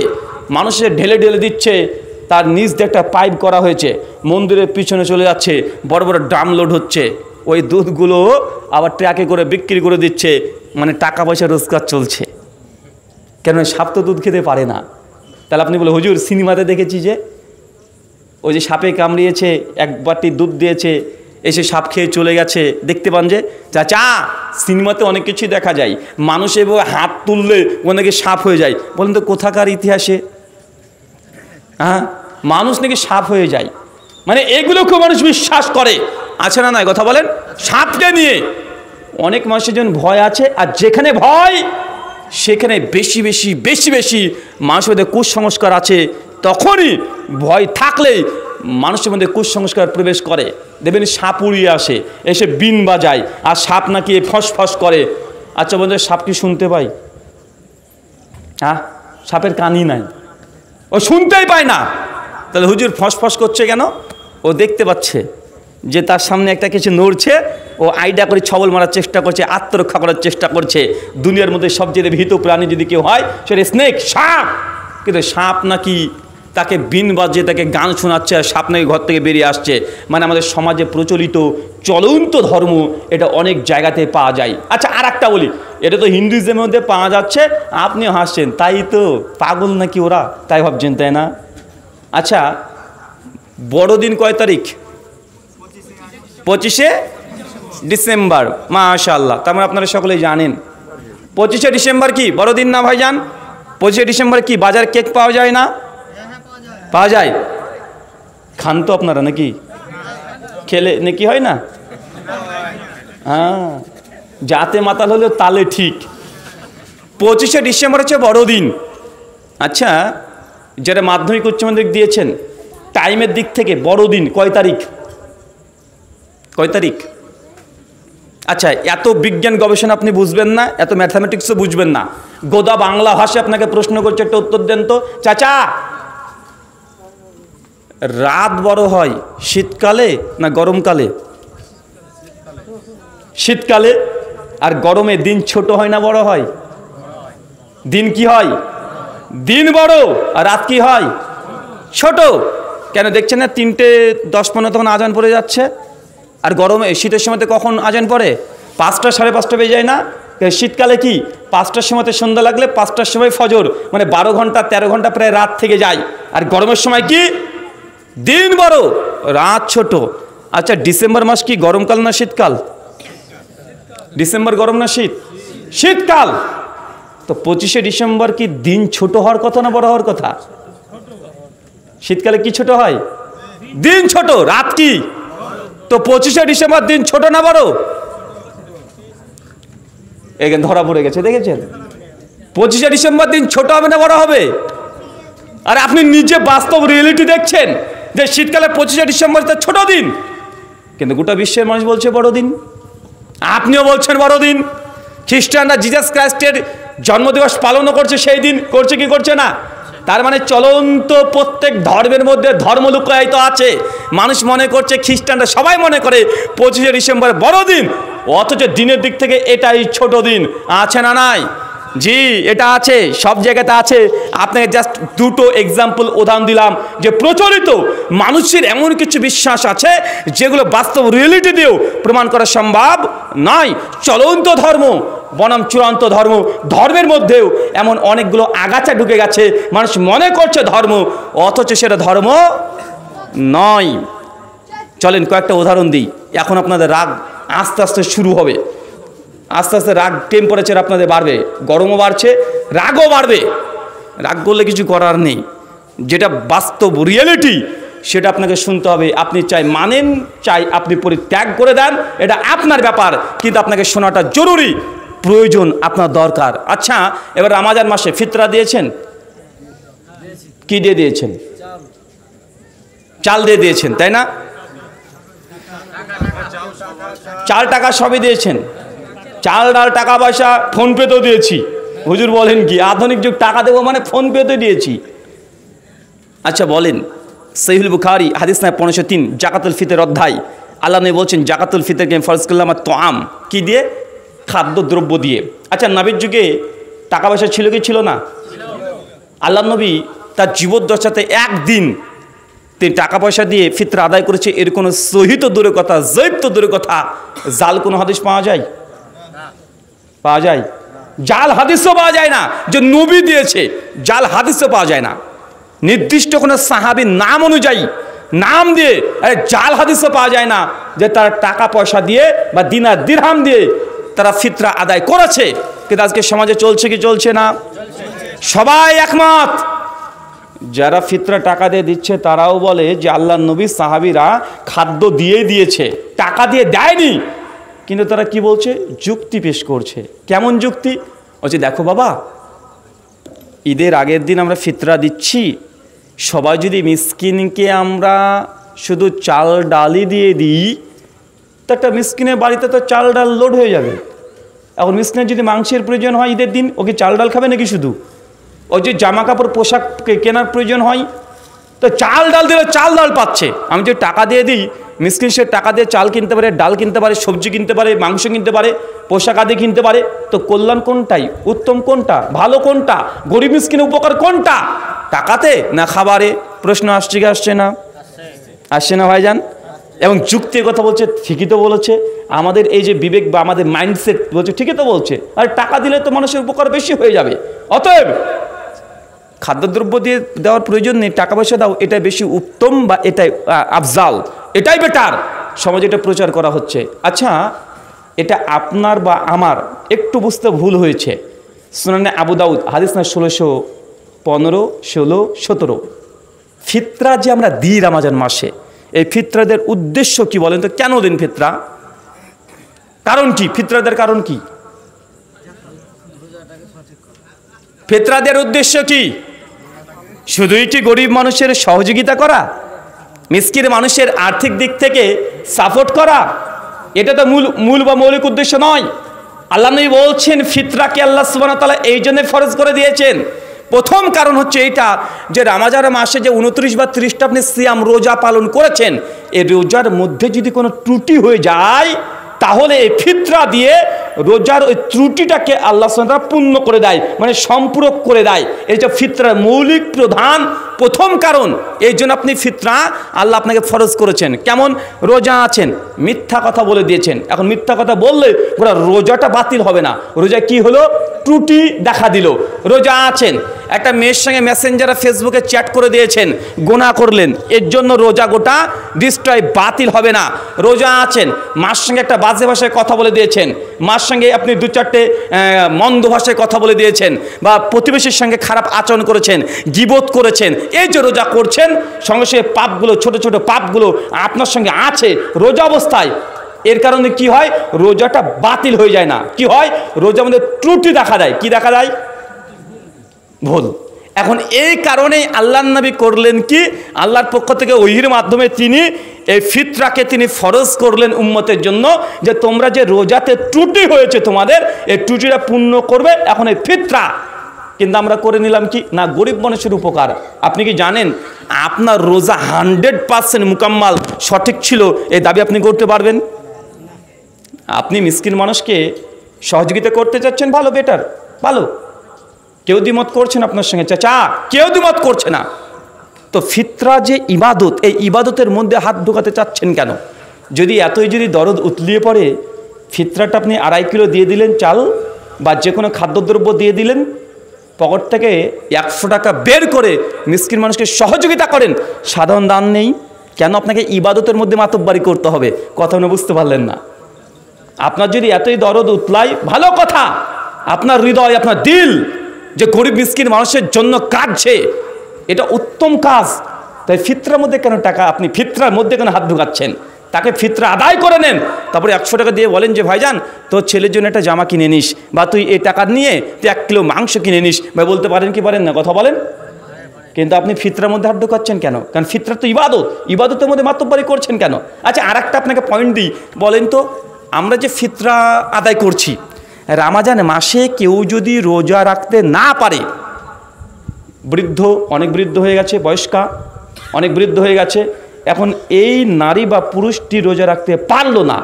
মানুষের ঢেলে ঢেলে দিচ্ছে, তার নিচ দিয়ে একটা পাইপ করা হয়েছে, মন্দিরের পিছনে চলে যাচ্ছে, বড় বড় ড্রাম লোড হচ্ছে, ওই দুধগুলো আবার ট্রাকে করে বিক্রি করে দিচ্ছে, মানে টাকা পয়সা রোজগার চলছে। কেন? সাপ তো দুধ খেতে পারে না। তাহলে আপনি বলে হুজুর সিনেমাতে দেখেছি যে ওই যে সাপে কামড়িয়েছে, এক বাটি দুধ দিয়েছে, এসে সাপ খেয়ে চলে গেছে, দেখতে পান যে চাচা সিনেমাতে অনেক কিছুই দেখা যায়, মানুষ এভাবে হাত তুললে ওনাকে সাপ হয়ে যায়। বলেন তো কোথাকার ইতিহাসে হ্যাঁ মানুষ নাকি সাপ হয়ে যায়? মানে এগুলোকে মানুষ বিশ্বাস করে, আছে না? নাই কথা বলেন। সাপকে নিয়ে অনেক মানুষের জন্য ভয় আছে, আর যেখানে ভয় সেখানে বেশি বেশি বেশি বেশি মানুষের মধ্যে কুসংস্কার আছে। তখনই ভয় থাকলেই মানুষের মধ্যে কুসংস্কার প্রবেশ করে। দেখবেন সাপ উড়িয়ে আসে, এসে বিন বাজায়, আর সাপ নাকি ফস ফস করে। আচ্ছা বলতে সাপ কি শুনতে পাই? হ্যাঁ, সাপের কানই নাই, ও শুনতেই পায় না। তাহলে হুজুর ফস ফস করছে কেন? ও দেখতে পাচ্ছে যে তার সামনে একটা কিছু নড়ছে, ও আইডিয়া করে ছবল মারার চেষ্টা করছে, আত্মরক্ষা করার চেষ্টা করছে। দুনিয়ার মধ্যে সবচেয়ে ভীত প্রাণী যদি কেউ হয় সেটা স্নেক, সাপ। কিন্তু সাপ নাকি তাকে বিন বাজিয়ে তাকে গান শোনাচ্ছে, আর সাপ নাকি ঘর থেকে বেরিয়ে আসছে। মানে আমাদের সমাজে প্রচলিত চলন্ত ধর্ম, এটা অনেক জায়গাতে পাওয়া যায়। আচ্ছা আর একটা বলি, এটা তো হিন্দুইজমের মধ্যে পাওয়া যাচ্ছে, আপনিও হাসছেন, তাই তো পাগল নাকি ওরা, তাই ভাবছেন, তাই না? আচ্ছা বড়দিন কয় তারিখ? 25শে ডিসেম্বর। মাশাআল্লাহ, তার মানে আপনারা সকলেই জানেন 25শে ডিসেম্বর কি বড়দিন না ভাইজান? 25শে ডিসেম্বর কি বাজার কেক পাওয়া যায় না? পাওয়া যায়। খান তো আপনারা নাকি? খেলে নাকি হয় না? হ্যাঁ, যাতে মাতাল হলেও তালে ঠিক। 25শে ডিসেম্বর হচ্ছে বড়দিন। আচ্ছা যারা মাধ্যমিক উচ্চ মাধ্যমিক দিয়েছেন, টাইমের দিক থেকে বড়দিন কয় তারিখ? কয় তারিখ? আচ্ছা এত বিজ্ঞান গবেষণা আপনি বুঝবেন না, এত ম্যাথামেটিক্সও বুঝবেন না, গোদা বাংলা ভাষায় আপনাকে প্রশ্ন করছে, একটা উত্তর দেন তো। চাচা রাত বড় হয় শীতকালে না গরমকালে? শীতকালে। আর গরমে দিন ছোট হয় না বড় হয়? দিন কি হয়? দিন বড় আর রাত কি হয়? ছোট। কেন দেখছেন না 3:10-15 তখন আজান পড়ে যাচ্ছে? আর গরমে শীতের সময়তে কখন আজান পড়ে? 5টা 5:30 বেজে যায় না? শীতকালে কি 5টার সময়তে সন্ধ্যা লাগলে 5টার সময় ফজর, মানে 12 ঘন্টা 13 ঘন্টা প্রায় রাত থেকে যায়। আর গরমের সময় কি দিন বড় রাত ছোট। আচ্ছা ডিসেম্বর মাস কি গরমকাল না শীতকাল? ডিসেম্বর গরম না শীত? শীতকাল। তো 25শে ডিসেম্বর কি দিন ছোট হওয়ার কথা না বড় হওয়ার কথা? শীতকালে কি ছোট হয়? দিন ছোট, রাত কি? তো 25শে ডিসেম্বর দিন ছোট না বড়? এখানে ধরা পড়ে গেছে, দেখেছেন? 25শে ডিসেম্বর দিন ছোট হবে না বড় হবে? আর আপনি নিজে বাস্তব রিয়েলিটি দেখছেন যে শীতকালে 25শে ডিসেম্বর ছোট দিন, কিন্তু গোটা বিশ্বের মানুষ বলছে বড় দিন। আপনিও বলছেন বড় দিন। খ্রিস্টানরা জিজাস ক্রাইস্টের জন্মদিবস পালনও করছে, সেই দিন করছে কি করছে না? তার মানে চলন্ত প্রত্যেক ধর্মের মধ্যে ধর্ম লুকায়িত আছে। মানুষ মনে করছে, খ্রিস্টানরা সবাই মনে করে 25শে ডিসেম্বর বড় দিন, অথচ দিনের দিক থেকে এটাই ছোট দিন। আছে না নাই? জি, এটা আছে, সব জায়গাতে আছে। আপনাকে জাস্ট দুটো এক্সাম্পল উদাহরণ দিলাম যে প্রচলিত মানুষের এমন কিছু বিশ্বাস আছে যেগুলো বাস্তব রিয়েলিটি দিয়েও প্রমাণ করা সম্ভব নয়। চলন্ত ধর্ম বনাম চূড়ান্ত ধর্ম, ধর্মের মধ্যেও এমন অনেকগুলো আগাছা ঢুকে গেছে, মানুষ মনে করছে ধর্ম, অথচ সেটা ধর্ম নয়। চলেন কয়েকটা উদাহরণ দিই। এখন আপনাদের রাগ আস্তে আস্তে শুরু হবে, আস্তে আস্তে রাগ টেম্পারেচার আপনাদের বাড়বে, গরমও বাড়ছে, রাগও বাড়বে। রাগ করলে কিছু করার নেই, যেটা বাস্তব রিয়েলিটি সেটা আপনাকে শুনতে হবে। আপনি চাই মানেন, চাই আপনি পরিত্যাগ করে দেন, এটা আপনার ব্যাপার, কিন্তু আপনাকে শোনাটা জরুরি, প্রয়োজন, আপনার দরকার। আচ্ছা, এবার রমজান মাসে ফিতরা দিয়েছেন? কি দিয়ে দিয়েছেন? চাল দিয়ে দিয়েছেন, তাই না? চাল টাকা সবই দিয়েছেন, চাল ডাল টাকা পয়সা ফোন পে তো দিয়েছি। হুজুর বলেন কি আধুনিক যুগ, টাকা দেবো মানে ফোন পে তো দিয়েছি। আচ্ছা বলেন, সহিহুল বুখারী হাদিস না 1503 জাকাতুল ফিতর অধ্যায়, আল্লাহ নবী বলছেন জাকাতুল ফিতরকে ফরজ করলাম আর তোআম, কি দিয়ে? খাদ্যদ্রব্য দিয়ে। আচ্ছা নবীর যুগে টাকা পয়সা ছিল কি ছিল না? আল্লাহ নবী তার জীবদ্দশাতে একদিন তিনি টাকা পয়সা দিয়ে ফিতরা আদায় করেছে, এর কোনো সহি তো দূরের কথা, জৈব তো দূরের কথা, জাল কোনো হাদিস পাওয়া যায়? পাওয়া যায়? জাল হাদিসও পাওয়া যায় না যে নবী দিয়েছে, জাল হাদিসও পাওয়া যায় না। নির্দিষ্ট কোনো সাহাবীর নাম অনুযায়ী নাম দিয়ে জাল হাদিসও পাওয়া যায় না যে তারা টাকা পয়সা দিয়ে বা দিনার দিরহাম দিয়ে তারা ফিতরা আদায় করেছে। কিন্তু আজকে সমাজে চলছে কি চলছে না? সবাই একমত, যারা ফিতরা টাকা দিয়ে দিচ্ছে তারাও বলে যে আল্লাহর নবী সাহাবীরা খাদ্য দিয়ে দিয়েছে, টাকা দিয়ে দেয়নি। কিন্তু তারা কি বলছে? যুক্তি পেশ করছে। কেমন যুক্তি? বলছে দেখো বাবা, ঈদের আগের দিন আমরা ফিতরা দিচ্ছি, সবাই যদি মিসকিনকে আমরা শুধু চাল ডালই দিয়ে দিই, তো একটা মিসকিনের বাড়িতে তো চাল ডাল লোড হয়ে যাবে। এখন মিসকিনের যদি মাংসের প্রয়োজন হয় ঈদের দিন, ওকে চাল ডাল খাবে নাকি? শুধু ওই যে জামা কাপড় পোশাক কেনার প্রয়োজন হয়, তো চাল ডাল দিলে চাল ডাল পাচ্ছে। আমি যে টাকা দিয়ে দিই, মিসকিন সে টাকা দিয়ে চাল কিনতে পারে, ডাল কিনতে পারে, সবজি কিনতে পারে, মাংস কিনতে পারে, পোশাক আদি কিনতে পারে। তো কল্যাণ কোনটাই? উত্তম কোনটা? ভালো কোনটা? গরিব মিসকিনের উপকার কোনটা? টাকাতে না খাবারে? প্রশ্ন আসছে কি আসছে না? আসছে না ভাইজান? এবং যুক্তির কথা বলছে, ঠিকই তো বলেছে। আমাদের এই যে বিবেক বা আমাদের মাইন্ডসেট বলছে ঠিকই তো বলছে, আর টাকা দিলে তো মানুষের উপকার বেশি হয়ে যাবে। অতএব খাদ্যদ্রব্য দিয়ে দেওয়ার প্রয়োজন নেই, টাকা পয়সা দাও, এটাই বেশি উত্তম বা এটাই আফজাল, এটাই বেটার। সমাজে এটা প্রচার করা হচ্ছে। আচ্ছা, এটা আপনার বা আমার একটু বুঝতে ভুল হয়েছে। সুনানে আবু দাউদ হাদিস না 1615, 16, 17 ফিতরা যে আমরা দিই রমজান মাসে, এই ফিতরাদের উদ্দেশ্য কি বলেন তো? কেন দিন ফিতরা? কারণ কি? ফিতরাদের কারণ কি? ফিতরাদের উদ্দেশ্য কি? শুধুই কি গরিব মানুষের সহযোগিতা করা, মিসকিন মানুষের আর্থিক দিক থেকে সাপোর্ট করা? এটা তো মূল বা মৌলিক উদ্দেশ্য নয়। আল্লাহ নবী বলছেন ফিতরাকে আল্লাহ সুবহানাহু ওয়া তাআলা এই জন্য ফরজ করে দিয়েছেন। প্রথম কারণ হচ্ছে এইটা যে রমজান মাসে যে 29 বা 30টা আপনি সিয়াম রোজা পালন করেছেন, এই রোজার মধ্যে যদি কোনো ত্রুটি হয়ে যায়, তাহলে এই ফিতরা দিয়ে রোজার ওই ত্রুটিটাকে আল্লাহ সুবহানাহু ওয়া তাআলা পূর্ণ করে দেয়, মানে সম্পূরক করে দেয়। এটা ফিতরার মৌলিক প্রথম কারণ। এই জন্য আপনি ফিতরা আল্লাহ আপনাকে ফরজ করেছেন। কেমন? রোজা আছেন, মিথ্যা কথা বলে দিয়েছেন। এখন মিথ্যা কথা বললে পুরো রোজাটা বাতিল হবে না। রোজা কি হলো? ত্রুটি দেখা দিল। রোজা আছেন, একটা মেয়ের সঙ্গে মেসেঞ্জারে ফেসবুকে চ্যাট করে দিয়েছেন, গুনাহ করলেন, এর জন্য রোজা গোটা ডিস্ট্রয়, বাতিল হবে না। রোজা আছেন, মার সঙ্গে একটা বাজে ভাষায় কথা বলে দিয়েছেন, মার সঙ্গে আপনি দু চারটে মন্দ ভাষায় কথা বলে দিয়েছেন, বা প্রতিবেশীর সঙ্গে খারাপ আচরণ করেছেন, গীবত করেছেন, এই যে রোজা করছেন, সঙ্গে সঙ্গে পাপগুলো, ছোট ছোট পাপগুলো আপনার সঙ্গে আছে রোজা অবস্থায়। এর কারণে কি হয়? রোজাটা বাতিল হয়ে যায় না। কি হয়? রোজার মধ্যে ত্রুটি দেখা দেয়। কি দেখা দেয়? ভুল। এখন এই কারণেই আল্লাহর নবী করলেন কি, আল্লাহর পক্ষ থেকে ওহীর মাধ্যমে তিনি এই ফিতরাকে তিনি ফরজ করলেন উম্মতের জন্য, যে তোমরা যে রোজাতে ত্রুটি হয়েছে তোমাদের, এই ত্রুটিটা পূর্ণ করবে। এখন এই ফিতরা কিন্তু আমরা করে নিলাম কি না, গরিব মানুষের উপকার। আপনি কি জানেন আপনার রোজা 100% মুকাম্মাল সঠিক ছিল, এই দাবি আপনি করতে পারবেন? আপনি মিসকিন মানুষকে সহযোগিতা করতে চাচ্ছেন, ভালো, বেটার, ভালো, কেউ দ্বিমত করছেন আপনার সঙ্গে, চাচা কেউ দ্বিমত করছে না। তো ফিতরা যে ইবাদত, এই ইবাদতের মধ্যে হাত ঢোকাতে চাচ্ছেন কেন? যদি এতই যদি দরদ উতলিয়ে পড়ে, ফিতরাটা আপনি 2.5 কিলো দিয়ে দিলেন চাল, বা যে কোনো খাদ্যদ্রব্য দিয়ে দিলেন, পকেট থেকে 100 টাকা বের করে মিসকিন মানুষকে সহযোগিতা করেন, সাধারণ দান নেই কেন? আপনাকে ইবাদতের মধ্যে মাতব্বারি করতে হবে। কথা না বুঝতে পারলেন না? আপনার যদি এতই দরদ উতলায়, ভালো কথা, আপনার হৃদয়, আপনার দিল যে গরিব মিসকিন মানুষের জন্য কাঁদছে, এটা উত্তম কাজ। তাই ফিতরার মধ্যে কেন টাকা, আপনি ফিতরার মধ্যে কেন হাত ঢুকাচ্ছেন? তাকে ফিতরা আদায় করে নেন, তারপরে 100 টাকা দিয়ে বলেন যে ভাইজান তোর ছেলের জন্য একটা জামা কিনে নিস, বা তুই এই টাকা নিয়ে তুই 1 কিলো মাংস কিনে নিস। ভাই বলতে পারেন কি পারেন না? কথা বলেন। কিন্তু আপনি ফিতরার মধ্যে হাত ঢুকাচ্ছেন কেন? কারণ ফিতরা তো ইবাদত, ইবাদতের মধ্যে মাতব্বারি করছেন কেন? আচ্ছা, আর একটা আপনাকে পয়েন্ট দিই, বলেন তো, আমরা যে ফিতরা আদায় করছি, রমজান মাসে কেউ যদি রোজা রাখতে না পারে, বৃদ্ধ, অনেক বৃদ্ধ হয়ে গেছে, বয়স্কা অনেক বৃদ্ধ হয়ে গেছে, এখন এই নারী বা পুরুষটি রোজা রাখতে পারলো না,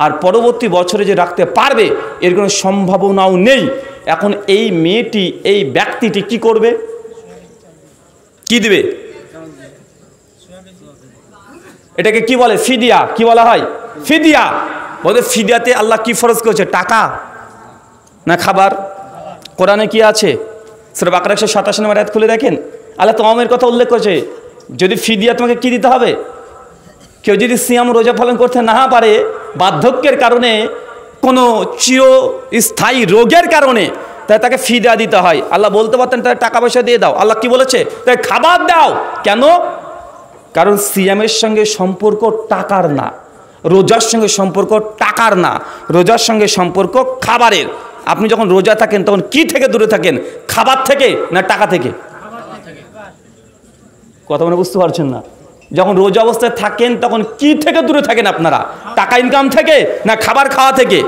আর পরবর্তী বছরে যে রাখতে পারবে এর কোনো সম্ভাবনাও নেই। এখন এই মেয়েটি, এই ব্যক্তিটি কি করবে? কি দিবে? এটাকে কি বলে? ফিদিয়া। কি বলা হয়? ফিদিয়া। বলে ফিদিয়াতে আল্লাহ কি ফরজ করেছে? টাকা না খাবার? কোরআনে কি আছে? সূরা বাকারা 187 নম্বর আয়াত খুলে দেখেন, আল্লাহ তওয়ামের কথা উল্লেখ করেছে। যদি ফিদিয়া, তোমাকে কি দিতে হবে? কেউ যদি সিয়াম, রোজা পালন করতে না পারে, বার্ধক্যের কারণে, কোনো চিরস্থায়ী রোগের কারণে, তাই তাকে ফিদিয়া দিতে হয়। আল্লাহ বলতে পারতেন তাই টাকা পয়সা দিয়ে দাও, আল্লাহ কি বলেছে? তাই খাবার দাও। কেন? কারণ সিয়ামের সঙ্গে সম্পর্ক টাকার না, রোজার সঙ্গে সম্পর্ক টাকার না, রোজার সঙ্গে সম্পর্ক খাবারের। আপনি যখন রোজা থাকেন তখন কি থেকে দূরে থাকেন? খাবার থেকে না টাকা থেকে? কথা মানে বুঝতে পারছেন না? যখন রোজা অবস্থায় থাকেন তখন কি থেকে দূরে থাকেন আপনারা? টাকা ইনকাম থেকে না খাবার খাওয়া থেকে?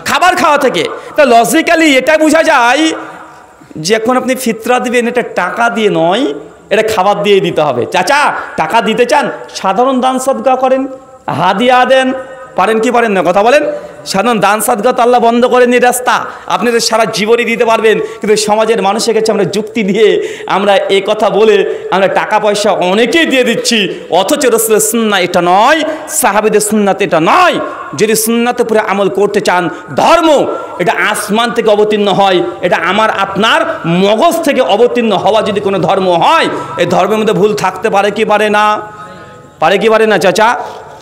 খাবার খাওয়া থেকে। তা লজিক্যালি এটা বোঝা যায় যে এখন আপনি ফিতরা দিবেন, এটা টাকা দিয়ে নয়, এটা খাবার দিয়ে দিতে হবে। চাচা টাকা দিতে চান, সাধারণ দান সদকা করেন, হাদিয়া দেন, পারেন কি পারেন না? কথা বলেন। সাধারণ দান সদকা তো আল্লাহ বন্ধ করেননি রাস্তা, আপনি তো সারা জীবনই দিতে পারবেন। কিন্তু সমাজের মানুষের কাছে আমরা যুক্তি দিয়ে, আমরা এই কথা বলে আমরা টাকা পয়সা অনেকেই দিয়ে দিচ্ছি, অথচ রাসূলের সুন্নাহ এটা নয়, সাহাবীদের সুন্নাত এটা নয়। যদি সুন্নাতে পুরো আমল করতে চান, ধর্ম এটা আসমান থেকে অবতীর্ণ হয়, এটা আমার আপনার মগজ থেকে অবতীর্ণ হওয়া যদি কোনো ধর্ম হয়, এই ধর্মের মধ্যে ভুল থাকতে পারে কি পারে না? পারে কি পারে না? চাচা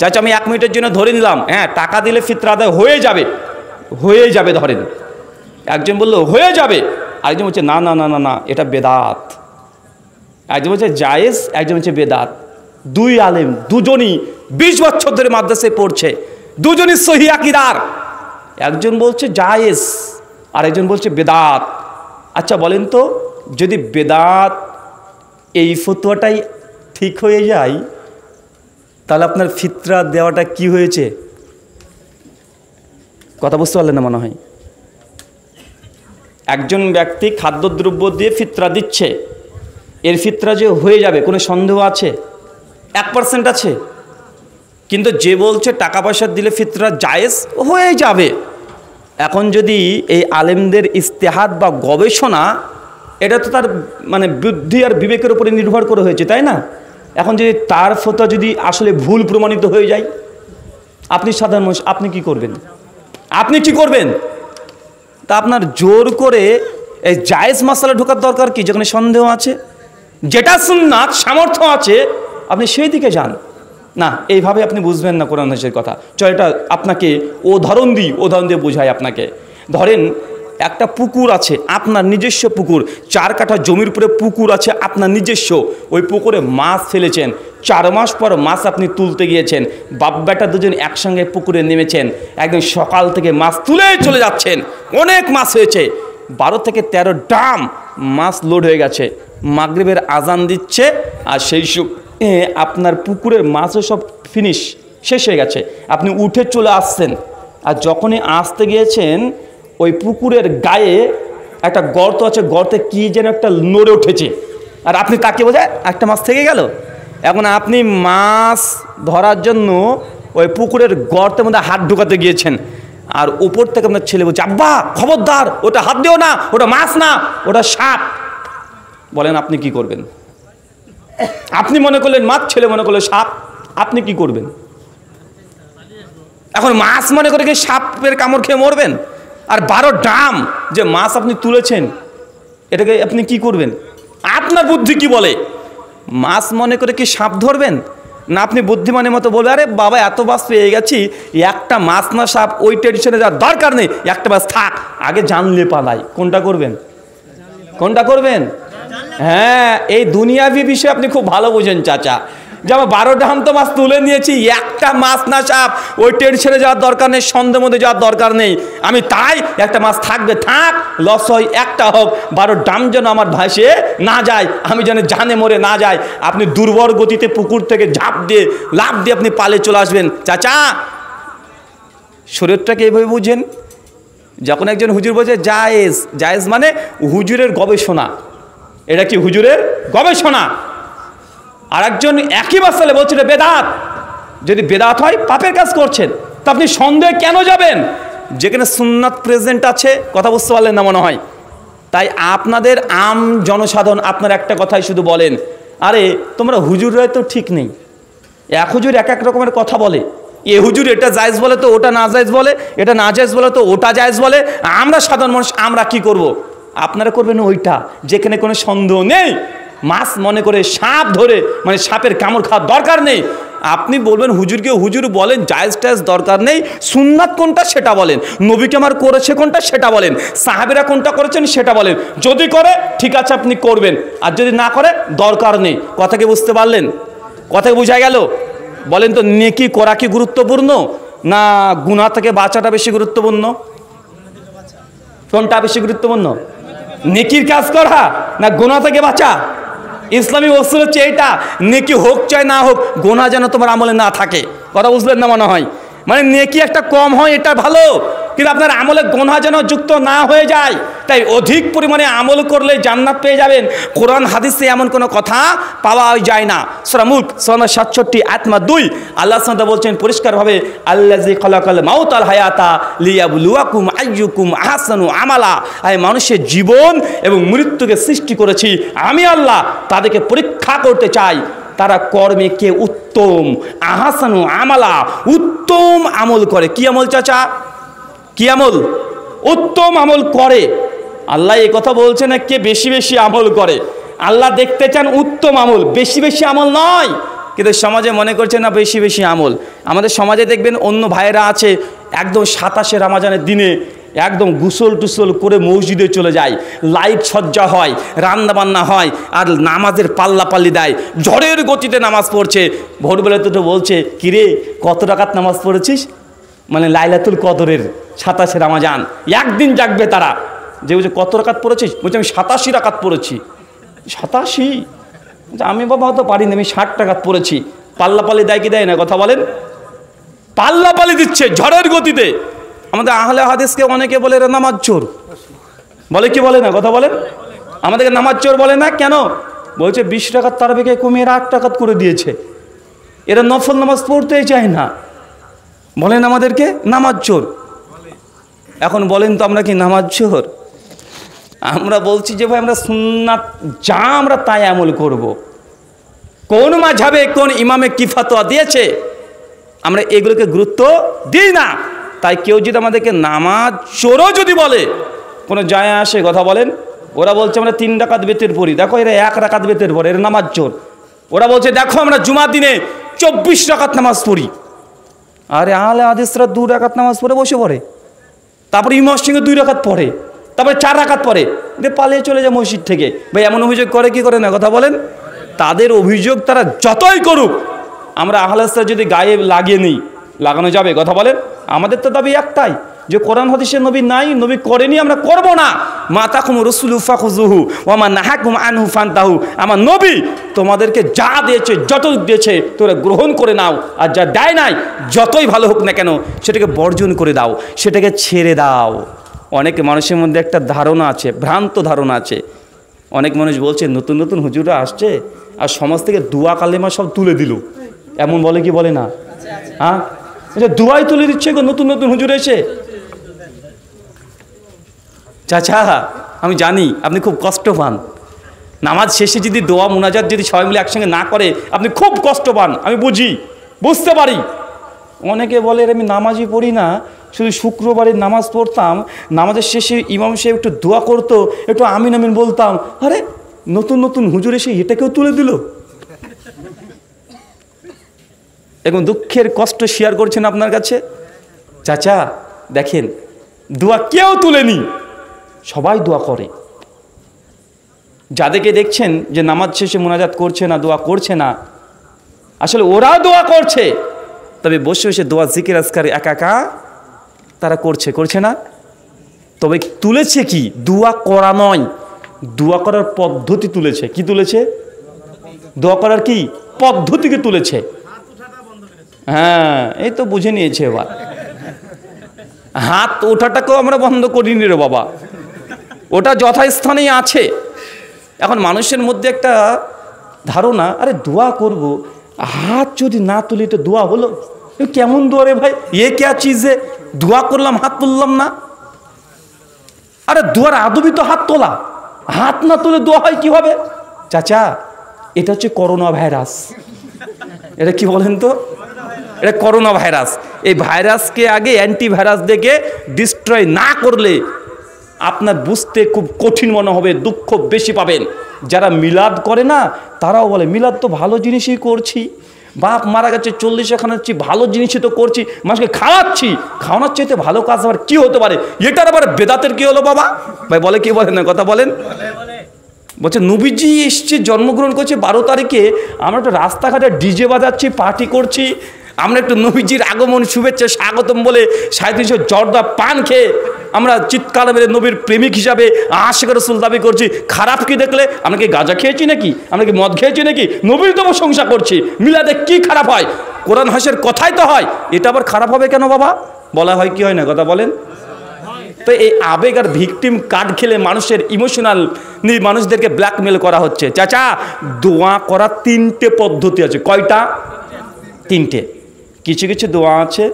চাচা আমি 1 মিনিটের জন্য ধরে নিলাম, হ্যাঁ টাকা দিলে ফিতরা আদায় হয়ে যাবে, হয়ে যাবে, ধরেন। একজন বললো হয়ে যাবে, আরেকজন বলছে না না না না না, এটা বেদাত। একজন বলছে জায়েজ, একজন বলছে বেদাত। 2 আলেম, দুজনই 20 বছর ধরে মাদ্রাসায় পড়ছে, দুজনই সহি আকীদার। একজন বলছে জায়েজ, আর একজন বলছে বেদাত। আচ্ছা বলেন তো, যদি বেদাত এই ফতোয়াটাই ঠিক হয়ে যায়, তাহলে আপনার ফিতরা দেওয়াটা কি হয়েছে? কথা বুঝতে পারলেন না মনে হয়? একজন ব্যক্তি খাদ্যদ্রব্য দিয়ে ফিতরা দিচ্ছে, এর ফিতরা যে হয়ে যাবে কোনো সন্দেহ আছে? 1% আছে? কিন্তু যে বলছে টাকা পয়সা দিলে ফিতরা জায়েজ হয়ে যাবে, এখন যদি এই আলেমদের ইস্তেহাদ বা গবেষণা, এটা তো তার মানে বুদ্ধি আর বিবেকের উপরে নির্ভর করে হয়েছে, তাই না? এখন যদি তার ফতোয়া যদি আসলে ভুল প্রমাণিত হয়ে যায়, আপনি সাধারণ মানুষ, আপনি কি করবেন? আপনি কি করবেন? তা আপনার জোর করে এই জায়েজ মাসালা ঢোকার দরকার কি? যেখানে সন্দেহ আছে, যেটা সুন্নাত সামর্থ্য আছে, আপনি সেই দিকে যান না। এইভাবে আপনি বুঝবেন না কোরআন হাদিসের কথা। চল এটা আপনাকে উদাহরণ দিয়ে বোঝাই আপনাকে। ধরেন একটা পুকুর আছে, আপনার নিজস্ব পুকুর, 4 কাঠা জমির উপরে পুকুর আছে আপনার নিজস্ব। ওই পুকুরে মাছ ফেলেছেন, 4 মাস পর মাছ আপনি তুলতে গিয়েছেন, বাপ বেটা দুজন একসঙ্গে পুকুরে নেমেছেন, একদম সকাল থেকে মাছ তুলে চলে যাচ্ছেন, অনেক মাছ হয়েছে, 12 থেকে 13 ড্রাম মাছ লোড হয়ে গেছে। মাগরিবের আজান দিচ্ছে, আর সেই আপনার পুকুরের মাছও সব ফিনিশ, শেষ হয়ে গেছে। আপনি উঠে চলে আসছেন, আর যখনই আসতে গিয়েছেন ওই পুকুরের গায়ে একটা গর্ত আছে, গর্তে কি যেন একটা নড়ে উঠেছে, আর আপনি তাকে বোঝায় একটা মাছ থেকে গেল। এখন আপনি মাছ ধরার জন্য ওই পুকুরের গর্তের মধ্যে হাত ঢুকাতে গিয়েছেন, আর উপর থেকে আপনার ছেলে বলছে, আব্বা খবরদার, ওটা হাত দিও না, ওটা মাছ না, ওটা সাপ। বলেন আপনি কি করবেন? আপনি মনে করলেন মাছ, ছেলে মনে করলেন সাপ, আপনি কি করবেন? এখন মাছ মনে করে কি সাপের কামড় খেয়ে মরবেন? আর 12 ড্রাম যে মাছ আপনি তুলেছেন, এটাকে আপনি কি করবেন? আপনার বুদ্ধি কি বলে? মাছ মনে করে কি সাপ ধরবেন? না আপনি বুদ্ধিমানের মতো বলবে, আরে বাবা এত মাছ পেয়ে গেছি, একটা মাছ না সাপ, ওই টেনশনে যাওয়ার দরকার নেই, একটা মাছ থাক, আগে জানলে পালাই। কোনটা করবেন? কোনটা করবেন? হ্যাঁ, এই দুনিয়াবি বিষয় আপনি খুব ভালো বোঝেন চাচা। যেমন 12 ড্রাম তো মাছ তুলে নিয়েছি, একটা মাছ না সাপ, ওই টেনশনে যাওয়ার দরকার নেই, সন্দেহের মধ্যে যাওয়ার দরকার নেই। আমি তাই একটা মাছ থাকবে, থাক, লস হয় একটা হোক, 12 ড্রাম যেন আমার ভাসে না যায়, আমি যেন জানে মরে না যায়। আপনি দুর্বল গতিতে পুকুর থেকে লাফ দিয়ে আপনি পালে চলে আসবেন। চাচা শরীরটাকে এইভাবে বুঝেন। যখন একজন হুজুর বলছে জায়েজ, জায়েজ মানে হুজুরের গবেষণা, এটা কি হুজুরের গবেষণা। আর একজন একই মাসালে বলছে এটা বেদাত। যদি বেদাত হয় পাপের কাজ করছেন, তা আপনি সন্দেহে কেন যাবেন? যেখানে সুন্নাত প্রেজেন্ট আছে, কথা বুঝতে পারলেন না মনে হয়। তাই আপনাদের আম জনসাধারণ আপনার একটা কথাই শুধু বলেন, আরে তোমরা হুজুররাই তো ঠিক নেই, এক হুজুর এক এক রকমের কথা বলে, এ হুজুর এটা জায়েজ বলে তো ওটা না জায়েজ বলে, এটা না জায়েজ বলে তো ওটা জায়েজ বলে, আমরা সাধারণ মানুষ আমরা কি করব? আপনারা করবেন ওইটা যেখানে কোনো সন্দেহ নেই। মাছ মনে করে সাপ ধরে, মানে সাপের কামড় খাওয়ার দরকার নেই। আপনি বলবেন হুজুরকে হুজুর বলেন, জায়েজ টায়েজ দরকার নেই, সুন্নাত কোনটা সেটা বলেন, নবী কেমার করেছে কোনটা সেটা বলেন, সাহাবীরা কোনটা করেছেন সেটা বলেন। যদি করে ঠিক আছে আপনি করবেন, আর যদি না করে দরকার নেই। কথাকে বুঝতে পারলেন? কথাকে বোঝা গেল? বলেন তো, নেকি করা কি গুরুত্বপূর্ণ, না গুনাহ থেকে বাঁচাটা বেশি গুরুত্বপূর্ণ? কোনটা বেশি গুরুত্বপূর্ণ? নেকির কাজ করা না গুনাহ থেকে বাঁচা? ইসলামী অস্ত্র হচ্ছে এইটা, নেকি হোক চাই না হোক, গুনাহ যেন তোমার আমলে না থাকে। কথা বুঝলেন না মনে হয়? মানে নেকি একটা কম হয় এটা ভালো, কিন্তু আপনার আমলে গুনাহ যেন যুক্ত না হয়ে যায়। তাই অধিক পরিমাণে আমল করলে জান্নাত পেয়ে যাবেন, কোরআন হাদিসে এমন কোনো কথা পাওয়া যায় না। সূরা মুলক 67 আয়াত 2 আল্লাহ সুবহানাহু ওয়া তাআলা বলছেন পরিষ্কারভাবে, আল্লাযী খালাকাল মাউতা ওয়াল হায়াতা লিয়াবলুয়াকুম আইয়ুকুম আহসানু আমালা। আমি মানুষের জীবন এবং মৃত্যুকে সৃষ্টি করেছি, আমি আল্লাহ তাদেরকে পরীক্ষা করতে চাই তারা কর্মে কে উত্তম, আহসানু আমালা, উত্তম আমল করে। কি আমল চাচা? কি আমল? উত্তম আমল করে। আল্লাহ এই কথা বলছে না কে বেশি বেশি আমল করে, আল্লাহ দেখতে চান উত্তম আমল, বেশি বেশি আমল নয়। কিন্তু সমাজে মনে করছে না বেশি বেশি আমল। আমাদের সমাজে দেখবেন অন্য ভাইয়েরা আছে একদম 27 রমজানের দিনে একদম গুসল টুসল করে মসজিদে চলে যায়, লাইট সজ্জা হয়, রান্না বান্না হয়, আর নামাজের পাল্লাপাল্লি দেয়, ঝড়ের গতিতে নামাজ পড়ছে। ভোরবেলা তো বলছে, কিরে কত রাকাত নামাজ পড়েছিস? মানে লাইলাতুল কদরের 27 রমজান একদিন জাগবে তারা। যে বলছে কত রাকাত পড়েছিস? বলছে আমি 87 রাকাত পড়েছি। 87? আমি বাবা হয়তো পারিনি, আমি 60 রাকাত পড়েছি। পাল্লাপাল্লি দেয় কি দেয় না? কথা বলেন। পাল্লাপাল্লি দিচ্ছে ঝড়ের গতিতে। আমাদের আহলে হাদিসকে অনেকে বলে এরা নামাজ চোর, বলে কি বলে না? কথা বলেন। আমাদেরকে নামাজ চোর বলে না কেন? বলছে 20 রাকাত তারাবিকে কমিয়ে 8 রাকাত করে দিয়েছে। এরা নফল নামাজ পড়তেই চায় না, বলেন আমাদেরকে নামাজ চোর। এখন বলেন তো আমরা কি নামাজ চোর? আমরা বলছি যে ভাই আমরা সুন্নাত যা আমরা তাই আমল করব। কোন মাযহাবে কোন ইমামে কি ফতোয়া দিয়েছে আমরা এগুলোকে গুরুত্ব দিই না। তাই কেউ যদি আমাদেরকে নামাজ চোরও যদি বলে কোনো যায় আসে, কথা বলেন। ওরা বলছে আমরা 3 রাকাত বেতের পড়ি, দেখো এরা 1 রাকাত বেতের পড়ে, এরা নামাজ চোর। ওরা বলছে দেখো আমরা জুমার দিনে 24 রাকাত নামাজ পড়ি। আরে আহলে হাদিসরা 2 রাকাত নামাজ পড়ে বসে পড়ে, তারপরে ইমামের সঙ্গে 2 রাকাত পড়ে, তারপরে 4 রাকাত পড়ে, দিয়ে পালিয়ে চলে যায় মসজিদ থেকে। ভাই এমন অভিযোগ করে কি করে না, কথা বলেন। তাদের অভিযোগ তারা যতই করুক, আমরা আহলে হাদিসরা যদি গায়ে লাগিয়ে নিই, লাগানো যাবে, কথা বলেন। আমাদের তো দাবি একটাই যে কোরআন হাদিসে নবী নাই, নবী করেনি, আমরা করব না। মাতাকুম রাসূলু ফাখুযুহু ওয়া মা নাহাকুম আনহু ফান্তাহু। আমার নবী তোমাদেরকে যা দিয়েছে, যত দিয়েছে তোমরা গ্রহণ করে নাও, আর যা দেয় নাই যতই ভালো হোক না কেন সেটাকে বর্জন করে দাও, সেটাকে ছেড়ে দাও। অনেক মানুষের মধ্যে একটা ধারণা আছে, ভ্রান্ত ধারণা আছে। অনেক মানুষ বলছে নতুন নতুন হুজুররা আসছে আর সমাজ থেকে দুয়া কালেমা সব তুলে দিল, এমন বলে কি বলে না? হ্যাঁ, এটা দুয়াই তুলে দিচ্ছে গো নতুন নতুন হুজুর এসে। চাচা আমি জানি আপনি খুব কষ্ট পান, নামাজ শেষে যদি দোয়া মুনাজাত যদি সবাই মিলে একসঙ্গে না করে আপনি খুব কষ্ট পান, আমি বুঝতে পারি। অনেকে বলে আমি নামাজই পড়ি না, শুধু শুক্রবারে নামাজ পড়তাম, নামাজের শেষে ইমাম সাহেব একটু দোয়া করতো, একটু আমিন আমিন বলতাম। আরে নতুন নতুন হুজুর এসে এটাকেও তুলে দিল। এখন দুঃখের কষ্ট শেয়ার করছেন আপনার কাছে। চাচা দেখেন, দোয়া কেউ তুলেনি, সবাই দোয়া করে। যাদেরকে দেখছেন যে নামাজ শেষে মুনাজাত করছে না, দোয়া করছে না, আসলে ওরা দোয়া করছে, তবে বসে বসে দোয়া জিকির আজকার একা একা তারা করছে না। তবে তুলেছে কি? দোয়া করা নয়, দোয়া করার পদ্ধতি তুলেছে। কি তুলেছে? দোয়া করার কি পদ্ধতিকে তুলেছে। হ্যাঁ, এই তো বুঝে নিয়েছে। এবার হাত ওঠাটাকেও আমরা বন্ধ করিনি রে বাবা, ওটা যথাস্থানেই আছে। এখন মানুষের মধ্যে একটা ধারণা, আরে দোয়া করব, হাত যদি না তুলি তো দোয়া হলো? কেমন দোয়া রে ভাই, এ কে চিজে দোয়া করলাম হাত তুললাম না? আরে দোয়ার আদবই তো হাত তোলা, হাত না তুলে দোয়া হয় কি হবে? চাচা এটা হচ্ছে করোনা ভাইরাস। এটা কি বলেন তো? এটা করোনা ভাইরাস। এই ভাইরাসকে আগে অ্যান্টিভাইরাস দেখে ডিস্ট্রয় না করলে আপনার বুঝতে খুব কঠিন মনে হবে, দুঃখ বেশি পাবেন। যারা মিলাদ করে না তারাও বলে মিলাদ তো ভালো জিনিসই করছি, বাপ মারা গেছে 40 খাওয়াচ্ছি, ভালো জিনিসই তো করছি, মানুষকে খাওয়াচ্ছি, খাওয়ানোর চাইতে ভালো কাজ আবার কি হতে পারে? এটার আবার বেদাতের কি হলো বাবা? ভাই বলে কি বলেন না, কথা বলেন। বলছে নবীজি এসছে, জন্মগ্রহণ করছে 12 তারিখে, আমরা তো রাস্তাঘাটে ডিজে বাজাচ্ছি, পার্টি করছি, আমরা একটু নবীজির আগমন শুভেচ্ছা স্বাগতম বলে 350 জর্দা পান খেয়ে আমরা চিৎকার মেরে নবীর প্রেমিক হিসাবে আশিক রাসূল দাবি করছি। খারাপ কি দেখলে? আমরা কি গাঁজা খেয়েছি নাকি? আমরা কি মদ খেয়েছি নাকি? নবীর তো প্রশংসা করছি, মিলাদে কি খারাপ হয়? কোরআন হাসের কথাই তো হয়, এটা আবার খারাপ হবে কেন বাবা? বলা হয় কি হয় না, কথা বলেন। তো এই আবেগ আর ভিকটিম কার্ড খেলে মানুষের ইমোশনাল মানুষদেরকে ব্ল্যাকমেল করা হচ্ছে। চাচা দোয়া করার 3টে পদ্ধতি আছে। কয়টা? 3টে। কিছু কিছু দোয়া আছে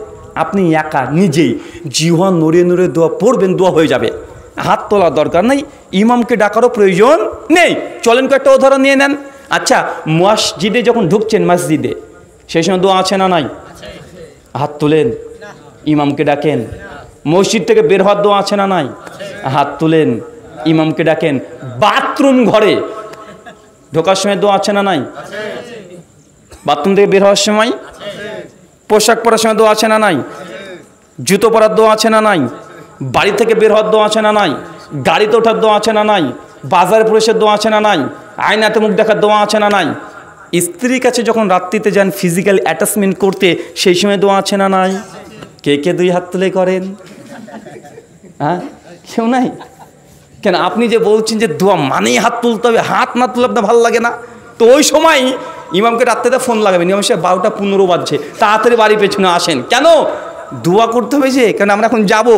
আপনি একা নিজেই জিহ্বা নড়িয়ে নড়িয়ে দোয়া পড়বেন, দোয়া হয়ে যাবে, হাত তোলার দরকার নেই, ইমামকে ডাকারও প্রয়োজন নেই। চলেন কয়েকটা উদাহরণ নিয়ে নেন। আচ্ছা, মসজিদে যখন ঢুকছেন, মসজিদে সেই সময় দোয়া আছে না নাই? হাত তোলেন, ইমামকে ডাকেন। মসজিদ থেকে বের হওয়ার দোয়া আছে না নাই? হাত তুলেন, ইমামকে ডাকেন। বাথরুম ঘরে ঢোকার সময় দোয়া আছে না নাই? বাথরুম থেকে বের হওয়ার সময়, পোশাক পরার সময় দোয়া আছে না নাই? জুতো পরার দোয়া আছে না নাই? বাড়ি থেকে বের হওয়ার দোয়া আছে না নাই? গাড়িতে ওঠার দোয়া আছে না নাই? বাজারে প্রবেশের দোয়া আছে না নাই? আয়নাতে মুখ দেখার দোয়া আছে না নাই? স্ত্রীর কাছে যখন রাত্রিতে যান ফিজিক্যাল অ্যাটাচমেন্ট করতে, সেই সময় দোয়া আছে না নাই? কে কে 2 হাত তুলে করেন? হ্যাঁ, কেউ নাই? কেন আপনি যে বলছেন যে দোয়া মানেই হাত তুলতে হবে, হাত না তুলে আপনার ভালো লাগে না? তো ওই সময় ইমামকে রাত্রিতে ফোন লাগাবেন, ইমাম সাহেব 12:15 বাজছে, তাড়াতাড়ি বাড়ি পেছনে আসেন। কেন? দোয়া করতে হবে যে, কারণ আমরা এখন যাব,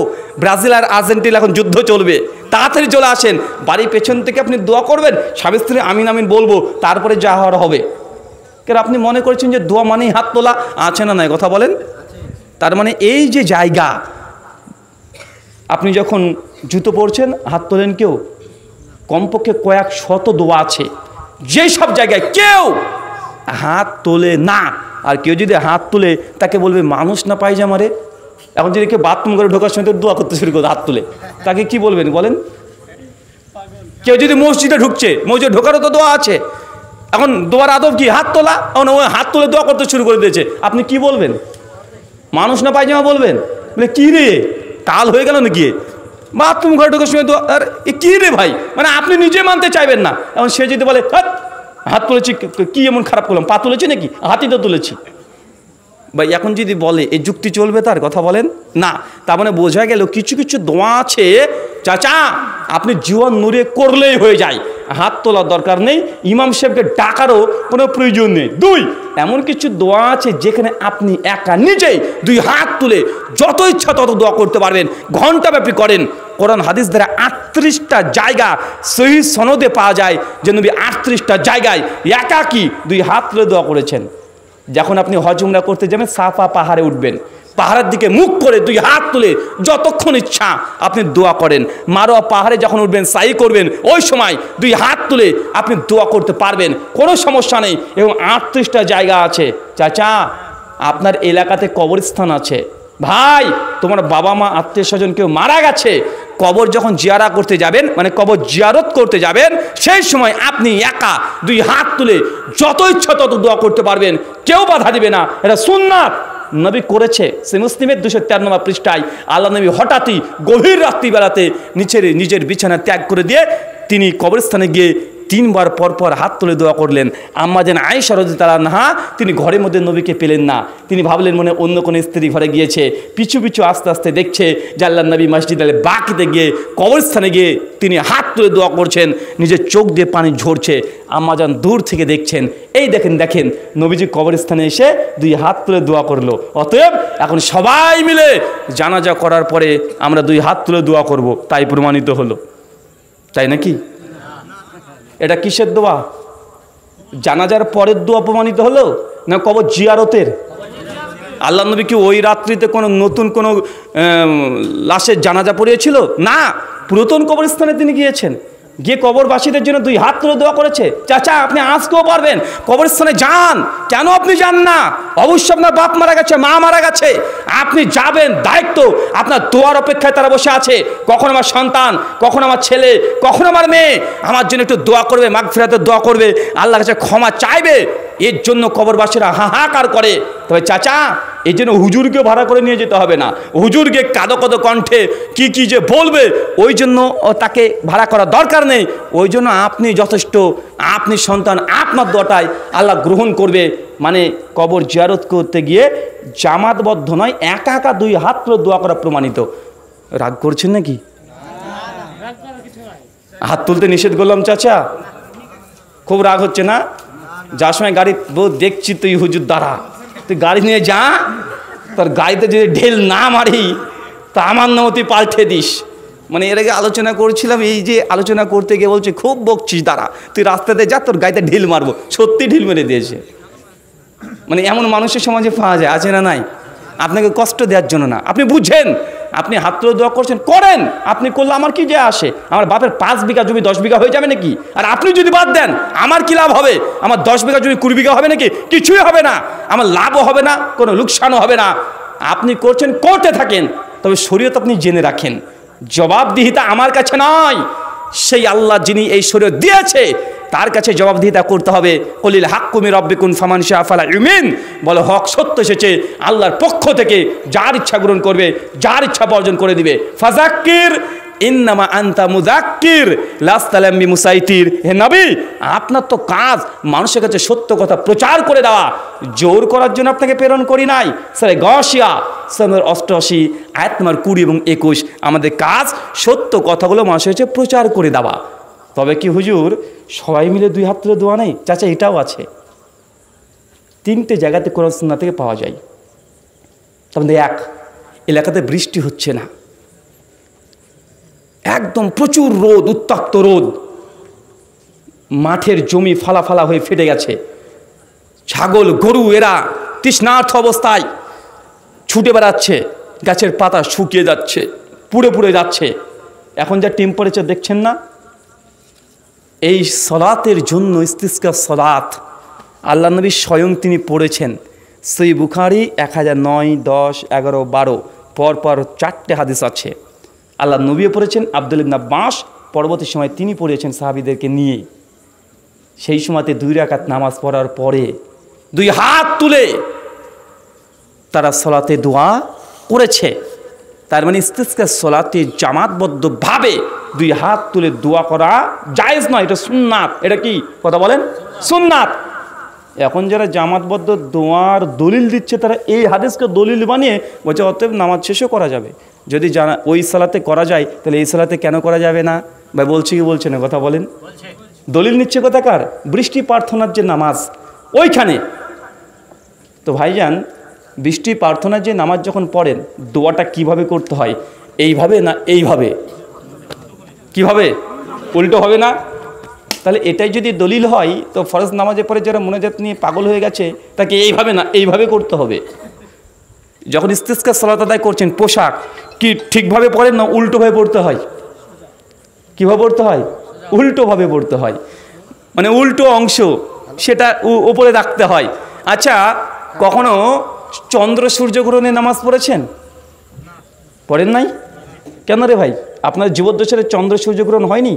ব্রাজিল আর আর্জেন্টিনা এখন যুদ্ধ চলবে, তাড়াতাড়ি চলে আসেন। বাড়ির পেছন থেকে আপনি দোয়া করবেন, স্বামী স্ত্রী আমিন আমিন বলবো, তারপরে যা হওয়ার হবে। কারণ আপনি মনে করছেন যে দোয়া মানেই হাত তোলা, আছে না নাই কথা বলেন? তার মানে এই যে জায়গা, আপনি যখন জুতো পরছেন হাত তোলেন কেউ? কমপক্ষে কয়েক শত দোয়া আছে যেই সব জায়গায় কেউ হাত তোলে না। আর কেউ যদি হাত তুলে তাকে বলবে মানুষ না পায়জামা রে। এখন যদি কেউ বাথরুম করে ঢোকার সময় তো দোয়া করতে শুরু করে হাত তুলে, তাকে কি বলবেন বলেন? কেউ যদি মসজিদে ঢুকছে, মসজিদে ঢোকারও তো দোয়া আছে, এখন দোয়ার আদব কি? হাত তোলা। এখন ওই হাত তুলে দোয়া করতে শুরু করে দিয়েছে, আপনি কি বলবেন? মানুষ না পায়জামা বলবেন? বলে কি রে কাল হয়ে গেল নাকি? বাথরুম ঘরে ঢোকার সময় দোয়া, আর কি রে ভাই, মানে আপনি নিজে মানতে চাইবেন না। এখন সে যদি বলে হাত তুলেছি, কি এমন খারাপ করলাম? পা তুলেছি নাকি? হাতই তো তুলেছি। ভাই এখন যদি বলে এই যুক্তি চলবে তার? কথা বলেন না। তার মানে বোঝা গেল কিছু কিছু দোয়া আছে চাচা আপনি জীবন নুরে করলেই হয়ে যায়, হাত তোলার দরকার নেই, ইমাম সাহেবকে ডাকারও কোনো প্রয়োজন নেই। দুই, এমন কিছু দোয়া আছে যেখানে আপনি একা নিজেই দুই হাত তুলে যত ইচ্ছা তত দোয়া করতে পারবেন, ঘণ্টাব্যাপী করেন। কোরআন হাদিস দ্বারা 38টা জায়গা সহিহ সনদে পাওয়া যায় যে নবী 38টা জায়গায় একাকী দুই হাত তুলে দোয়া করেছেন। যখন আপনি হজ উমরা করতে যাবেন, সাফা পাহাড়ে উঠবেন, পাহাড়ের দিকে মুখ করে দুই হাত তুলে যতক্ষণ ইচ্ছা আপনি দোয়া করেন। মারোয়া পাহাড়ে যখন উঠবেন, সাই করবেন, ওই সময় দুই হাত তুলে আপনি দোয়া করতে পারবেন, কোনো সমস্যা নেই। এবং 38টা জায়গা আছে। চাচা আপনার এলাকাতে কবরস্থান আছে, ভাই তোমার বাবা মা আত্মীয় স্বজন কেউ মারা গেছে, কবর যখন জিয়ারা করতে যাবেন, মানে কবর জিয়ারত করতে যাবেন, সেই সময় আপনি একা দুই হাত তুলে যত ইচ্ছা তত দোয়া করতে পারবেন, কেউ বাধা দিবে না। এটা সুন্নাত, নবী করেছে। সে মুসলিমের 213 নম্বর পৃষ্ঠায় আল্লাহ নবী হঠাৎই গভীর রাত্রিবেলাতে নিজের বিছানা ত্যাগ করে দিয়ে তিনি কবরস্থানে গিয়ে 3 বার পর পর হাত তুলে দোয়া করলেন। আম্মা যেন আয়েশা রাদিয়াল্লাহু আনহা তিনি ঘরের মধ্যে নবীকে পেলেন না, তিনি ভাবলেন মনে অন্য কোনো স্ত্রী ঘরে গিয়েছে। পিছু পিছু আস্তে আস্তে দেখছে যে আল্লাহর নবী মসজিদ আল বাকিতে গিয়ে কবরস্থানে গিয়ে তিনি হাত তুলে দোয়া করছেন, নিজের চোখ দিয়ে পানি ঝরছে। আম্মা যান দূর থেকে দেখছেন, এই দেখেন নবীজি কবরস্থানে এসে দুই হাত তুলে দোয়া করলো। অতএব এখন সবাই মিলে জানাজা করার পরে আমরা দুই হাত তুলে দোয়া করব, তাই প্রমাণিত হলো। তাই নাকি? এটা কিসের দোয়া? জানাজার পরের দোয়া প্রমাণিত হলো না কবর জিয়ারতের? আল্লাহ নবী কি ওই রাত্রিতে কোনো নতুন কোনো লাশের জানাজা পড়িয়েছিল? না, পুরাতন কবরস্থানে তিনি গিয়েছেন, গিয়ে কবরবাসীদের জন্য দুই হাত তুলে দোয়া করেছে। চাচা আপনি আজকেও পারবেন, কবরস্থানে যান। কেন আপনি যান না? অবশ্যই আপনার বাপ মারা গেছে, মা মারা গেছে, আপনি যাবেন, দায়িত্ব আপনার। দোয়ার অপেক্ষায় তারা বসে আছে, কখন আমার সন্তান, কখন আমার ছেলে, কখন আমার মেয়ে আমার জন্য একটু দোয়া করবে, মাগফিরাতের দোয়া করবে, আল্লাহর কাছে ক্ষমা চাইবে। এর জন্য কবরবাসীরা হাহাকার করে। তবে চাচা এই জন্য হুজুরকে ভাড়া করে নিয়ে যেতে হবে না, হুজুরকে কাদো কাদো কণ্ঠে কি যে বলবে ওই জন্য তাকে ভাড়া করার দরকার নেই। ওই জন্য আপনি যথেষ্ট, আপনি সন্তান, আপনার দোয়াটাই আল্লাহ গ্রহণ করবে। মানে কবর জিয়ারত করতে গিয়ে জামাতবদ্ধ নয়, একা একা দুই হাত তুলে দোয়া করা প্রমাণিত। রাগ করছেন নাকি? হাত তুলতে নিষেধ করলাম চাচা, খুব রাগ হচ্ছে না? যার সময় গাড়ি দেখছি তুই হুজুর দ্বারা, তুই গাড়ি নিয়ে যা, তোর গাড়িতে যদি ঢেল না মারি তা আমার নাম তুই পাল্টে দিস। মানে এর আগে আলোচনা করছিলাম, এই যে আলোচনা করতে গিয়ে বলছে খুব বকছিস দাঁড়া, তুই রাস্তাতে যা, তোর গাড়িতে ঢিল মারবো। সত্যি ঢিল মেরে দিয়েছে। মানে এমন মানুষের সমাজে পাওয়া যায়, আছে না নাই? আপনাকে কষ্ট দেওয়ার জন্য না, আপনি বুঝেন, আপনি হাত তুলে দোয়া করছেন, করেন। আপনি করলে আমার কি যে আসে? আমার বাপের 5 বিঘা জমি 10 বিঘা হয়ে যাবে নাকি? আর আপনি যদি বাদ দেন আমার কি লাভ হবে? আমার 10 বিঘা জমি 20 বিঘা হবে নাকি? কিছুই হবে না। আমার লাভও হবে না, কোনো লোকসানও হবে না। আপনি করছেন, করতে থাকেন। তবে শরীয়ত আপনি জেনে রাখেন, জবাবদিহিতা আমার কাছে নয়, সেই আল্লাহ যিনি এই শরীয়ত দিয়েছে তার কাছে জবাবদিহিতা করতে হবে। কলিল হাক্কু মির রাব্বিকুম ফামান শাআ ফালা ইউমিন, বলো হক সত্য এসেছে আল্লাহর পক্ষ থেকে, যার ইচ্ছা গ্রহণ করবে, যার ইচ্ছা বর্জন করে দিবে। ফাযাক্কির ইন্নামা আনতা মুযাক্কির লাস্তা লাম্বি মুসাইতির। হে নবী, আপনার তো কাজ মানুষের কাছে সত্য কথা প্রচার করে দেওয়া, জোর করার জন্য আপনাকে প্রেরণ করি নাই। সূরা গাশিয়া 88 আয়াত নম্বর 20 এবং 21, আমাদের কাজ সত্য কথাগুলো মানুষের কাছে প্রচার করে দেওয়া। তবে কি হুজুর সবাই মিলে দুই হাত তুলে দোয়া নেই? চাচা এটাও আছে, 3টে জায়গাতে কোরআন সুন্নাহ থেকে পাওয়া যায়। তবে এক এলাকাতে বৃষ্টি হচ্ছে না, একদম প্রচুর রোদ, উত্তপ্ত রোদ, মাঠের জমি ফালা ফালা হয়ে ফেটে গেছে, ছাগল গরু এরা তৃষ্ণার্থ অবস্থায় ছুটে বেড়াচ্ছে, গাছের পাতা শুকিয়ে যাচ্ছে, পুড়ে পুড়ে যাচ্ছে। এখন যা টেম্পারেচার দেখছেন না, এই সলাতের জন্য ইস্তিসকা সলাত আল্লাহ নবী স্বয়ং তিনি পড়েছেন। সহিহ বুখারী 1009, 10, 11, 12 পরপর 4টে হাদিস আছে। আল্লাহ নবীও পড়েছেন, আব্দুল ইবনে আব্বাস পরবর্তী সময় তিনি পড়িয়েছেন সাহাবীদেরকে নিয়ে। সেই সময়তে 2 রাকাত নামাজ পড়ার পরে 2 হাত তুলে তারা সলাতে দোয়া করেছে। তার মানে ইস্তিসকা সলাতে জামাতবদ্ধভাবে 2 হাত তুলে দোয়া করা জায়েজ নয়, এটা সুন্নাত। এটা কি কথা বলেন? সুন্নাত। এখন যারা জামাতবদ্ধ দোয়ার দলিল দিচ্ছে তারা এই হাদিসকে দলিল বানিয়ে বলছে অতএব নামাজ শেষও করা যাবে। যদি জানা ওই সালাতে করা যায় তাহলে এই সালাতে কেন করা যাবে না? ভাই বলছে কি বলছে না কথা বলেন? দলিল নিচ্ছে কথাকার বৃষ্টি প্রার্থনার যে নামাজ ওইখানে। তো ভাইজান, বৃষ্টি প্রার্থনার যে নামাজ যখন পড়েন দোয়াটা কিভাবে করতে হয়? এইভাবে না এইভাবে? কিভাবে? উল্টো হবে না? তাহলে এটাই যদি দলিল হয় তো ফরজ নামাজের পরে যারা মোনাজাত নিয়ে পাগল হয়ে গেছে তাকে এইভাবে না এইভাবে করতে হবে। যখন ইস্তিসকা সালাত আদায় করছেন পোশাক কি ঠিকভাবে পড়েন না উল্টোভাবে পড়তে হয়? কীভাবে পড়তে হয়? উল্টোভাবে পড়তে হয়, মানে উল্টো অংশ সেটা উপরে রাখতে হয়। আচ্ছা, কখনো চন্দ্র সূর্যগ্রহণের নামাজ পড়েছেন? পড়েন নাই? কেন রে ভাই? আপনার জীবদ্দশারে চন্দ্র সূর্যগ্রহণ হয়নি?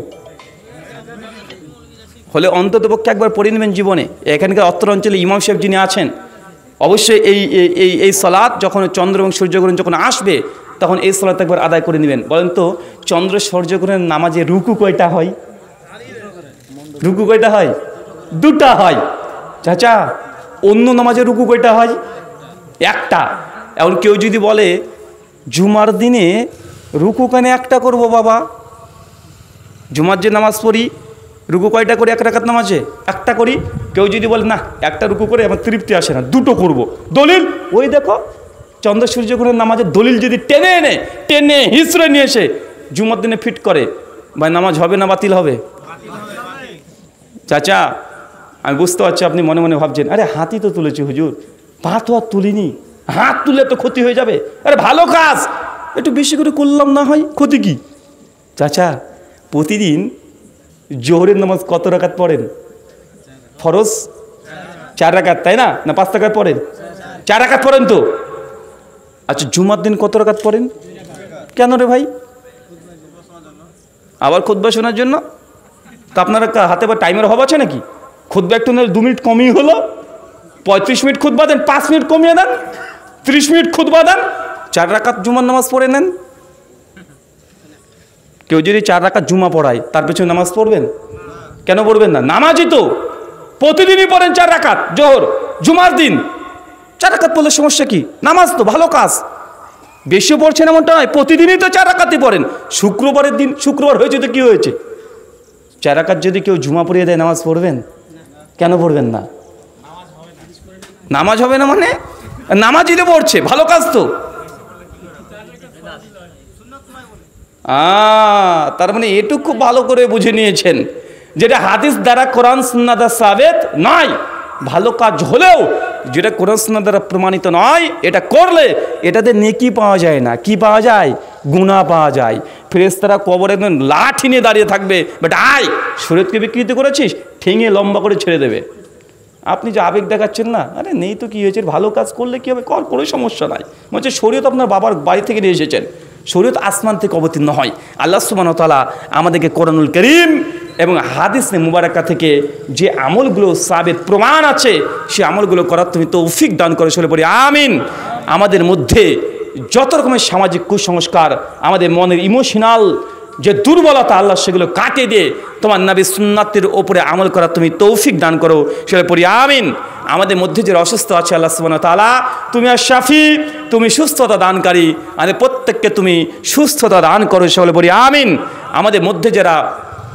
হলে অন্ততপক্ষে একবার পড়ে নেবেন জীবনে। এখানকার অত্র অঞ্চলে ইমাম সাহেব যিনি আছেন অবশ্যই এই সালাত যখন চন্দ্র এবং সূর্যগ্রহণ যখন আসবে তখন এই সালাত একবার আদায় করে নেবেন। বলেন তো চন্দ্র সূর্যগ্রহণের নামাজে রুকু কয়টা হয়? রুকু কয়টা হয়? 2টা হয়। চাচা, অন্য নামাজে রুকু কয়টা হয়? 1টা। এখন কেউ যদি বলে জুমার দিনে রুকু কেন 1টা করবো বাবা? জুমার যে নামাজ পড়ি রুকু কয়টা করি? 1 রাকাত নামাজে 1টা করি। কেউ যদি বলে না 1টা রুকু করে আমার তৃপ্তি আসে না, 2টো করব। দলিল ওই দেখো, চন্দ্র সূর্যগ্রহণের নামাজের দলিল যদি টেনে হিসড়ে নিয়ে এসে জুমার দিনে ফিট করে, ভাই নামাজ হবে না বাতিল হবে? চাচা, আমি বুঝতে পারছি আপনি মনে মনে ভাবছেন আরে হাতই তো তুলেছি হুজুর, পা তো আর তুলিনি, হাত তুলে তো ক্ষতি হয়ে যাবে। আরে ভালো কাজ একটু বেশি করে করলাম, না হয় ক্ষতি কি? চাচা, প্রতিদিন জোহরের নামাজ কত রাকাত পড়েন? ফরজ 4 রাকাত, তাই না? না 5 রাকাত পড়েন? 4 রাকাত পড়েন তো। আচ্ছা, জুমার দিন কত রাকাত পড়েন? কেন রে ভাই? আবার খুতবা শোনার জন্য? তা আপনারা হাতে বা টাইমের অভাব আছে নাকি? খুতবা একটু 2 মিনিট কমিয়ে হলো, 35 মিনিট খুতবা দেন, 5 মিনিট কমিয়ে দেন, 30 মিনিট খুতবা দেন, 4 রাকাত জুমার নামাজ পড়ে নেন। কেউ যদি 4 রাকাত জুমা পড়ায় তার পেছনে নামাজ পড়বেন? কেন পড়বেন না? নামাজই তো প্রতিদিনই পড়েন 4 রাকাত জোহর জুমার দিন। 4 রাকাত পড়লে সমস্যা কি? নামাজ তো ভালো কাজ, বেশি পড়ছেন এমনটা নয়, প্রতিদিনই তো 4 রাকাতই পড়েন। শুক্রবারের দিন, শুক্রবার হয়েছে তো কি হয়েছে? 4 রাকাত যদি কেউ জুমা পড়িয়ে দেয় নামাজ পড়বেন? কেন পড়বেন না? নামাজ হবে না মানে? নামাজই তো পড়ছে, ভালো কাজ তো। তার মানে এটুকু খুব ভালো করে বুঝে নিয়েছেন যেটা হাদিস দ্বারা কোরআন সুন্নাহ দ্বারা সাবেত নয়। ভালো কাজ হলেও যেটা কোরআন সুন্নাহ দ্বারা প্রমাণিত নয়, এটা করলে এটাতে নেকি পাওয়া যায় না, কি পাওয়া যায়? গুনাহ পাওয়া যায়। ফেরেশতারা কবরে লাঠি নিয়ে দাঁড়িয়ে থাকবে, বাট আয় শরীয়তকে বিকৃত করেছিস, ঠেঙে লম্বা করে ছেড়ে দেবে। আপনি যে আবেগ দেখাচ্ছেন না, আরে নেই তো কি হয়েছে, ভালো কাজ করলে কী হবে? কর, কোনো সমস্যা নাই। বলছে শরীয়ত আপনার বাবার বাড়ি থেকে নিয়ে এসেছেন, শরীয়ত আসমান থেকে অবতীর্ণ হয়। আল্লাহ সুবহানাহু ওয়া তাআলা আমাদেরকে কোরআনুল কারীম এবং হাদিসে মুবারাকা থেকে যে আমলগুলো সাবেত প্রমাণ আছে সেই আমলগুলো করার তুমি তৌফিক দান করে চলে পড়ি আমিন। আমাদের মধ্যে যত রকমের সামাজিক কুসংস্কার, আমাদের মনের ইমোশনাল যে দুর্বলতা, আল্লাহ সেগুলো কাটিয়ে দিয়ে তোমার নবী সুন্নাতের ওপরে আমল করা তুমি তৌফিক দান করো, সেটা পড়ি আমিন। আমাদের মধ্যে যে অসুস্থ আছে আল্লাহ সুবহানাহু ওয়া তাআলা তুমি আর শাফি, তুমি সুস্থতা দানকারী, আমাদের প্রত্যেককে তুমি সুস্থতা দান করো, সেগুলো পড়ি আমিন। আমাদের মধ্যে যারা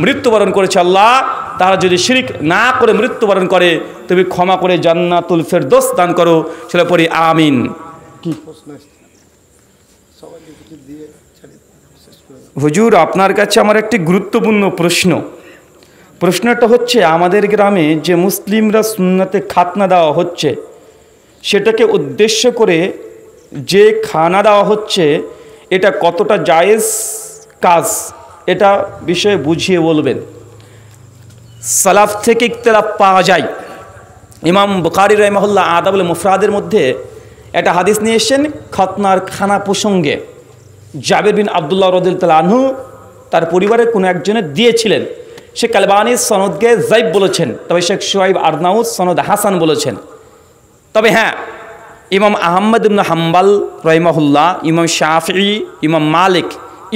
মৃত্যুবরণ করেছে আল্লাহ, তারা যদি শিরক না করে মৃত্যুবরণ করে তুমি ক্ষমা করে জান্নাতুল ফেরদৌস দান করো, সেটা পড়ি আমিন। কি হুজুর, আপনার কাছে আমার একটি গুরুত্বপূর্ণ প্রশ্ন। প্রশ্নটা হচ্ছে, আমাদের গ্রামে যে মুসলিমরা সুন্নাতে খাতনা দেওয়া হচ্ছে, সেটাকে উদ্দেশ্য করে যে খানা দেওয়া হচ্ছে, এটা কতটা জায়েজ কাজ, এটা বিষয়ে বুঝিয়ে বলবেন। সালাফ থেকে ইখতিলাফ পাওয়া যায়। ইমাম বুখারী রাহিমাহুল্লাহ আদাবুল মুফরাদের মধ্যে একটা হাদিস নিয়ে এসেছেন খতনার খানা প্রসঙ্গে। জাবের বিন আবদুল্লাহ রাদিয়াল্লাহু আনহু তার পরিবারের কোনো একজনের দিয়েছিলেন। শেখ আলবানী সনদকে যায়িফ বলেছেন, তবে শেখ শুআইব আরনাউত সনদ হাসান বলেছেন। তবে হ্যাঁ, ইমাম আহমদ ইবনে হাম্বল রাহিমাহুল্লাহ, ইমাম শাফিঈ, ইমাম মালিক,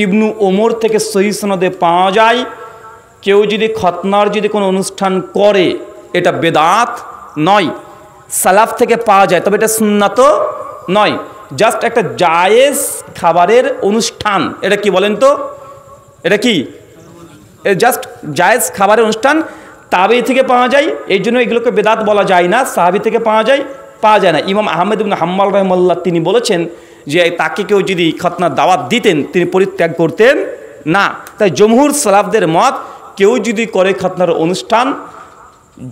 ইবনু ওমর থেকে সহিহ সনদে পাওয়া যায়, কেউ যদি খতনার যদি কোনো অনুষ্ঠান করে এটা বেদাত নয়। সালাফ থেকে পাওয়া যায়, তবে এটা সুন্নাতও নয়, জাস্ট একটা জায়েজ খাবারের অনুষ্ঠান। এটা কি বলেন তো? এটা কি? জাস্ট জায়েজ খাবারের অনুষ্ঠান। তাবেঈ থেকে পাওয়া যায়, এই জন্য এগুলোকে বেদাত বলা যায় না। সাহাবী থেকে পাওয়া যায় না। ইমাম আহমদ ইবনে হাম্বল রাহিমাহুল্লাহ তিনি বলেছেন যে তাকে কেউ যদি খতনার দাওয়াত দিতেন তিনি পরিত্যাগ করতেন না। তাই জমহুর সালাফদের মত, কেউ যদি করে খতনার অনুষ্ঠান,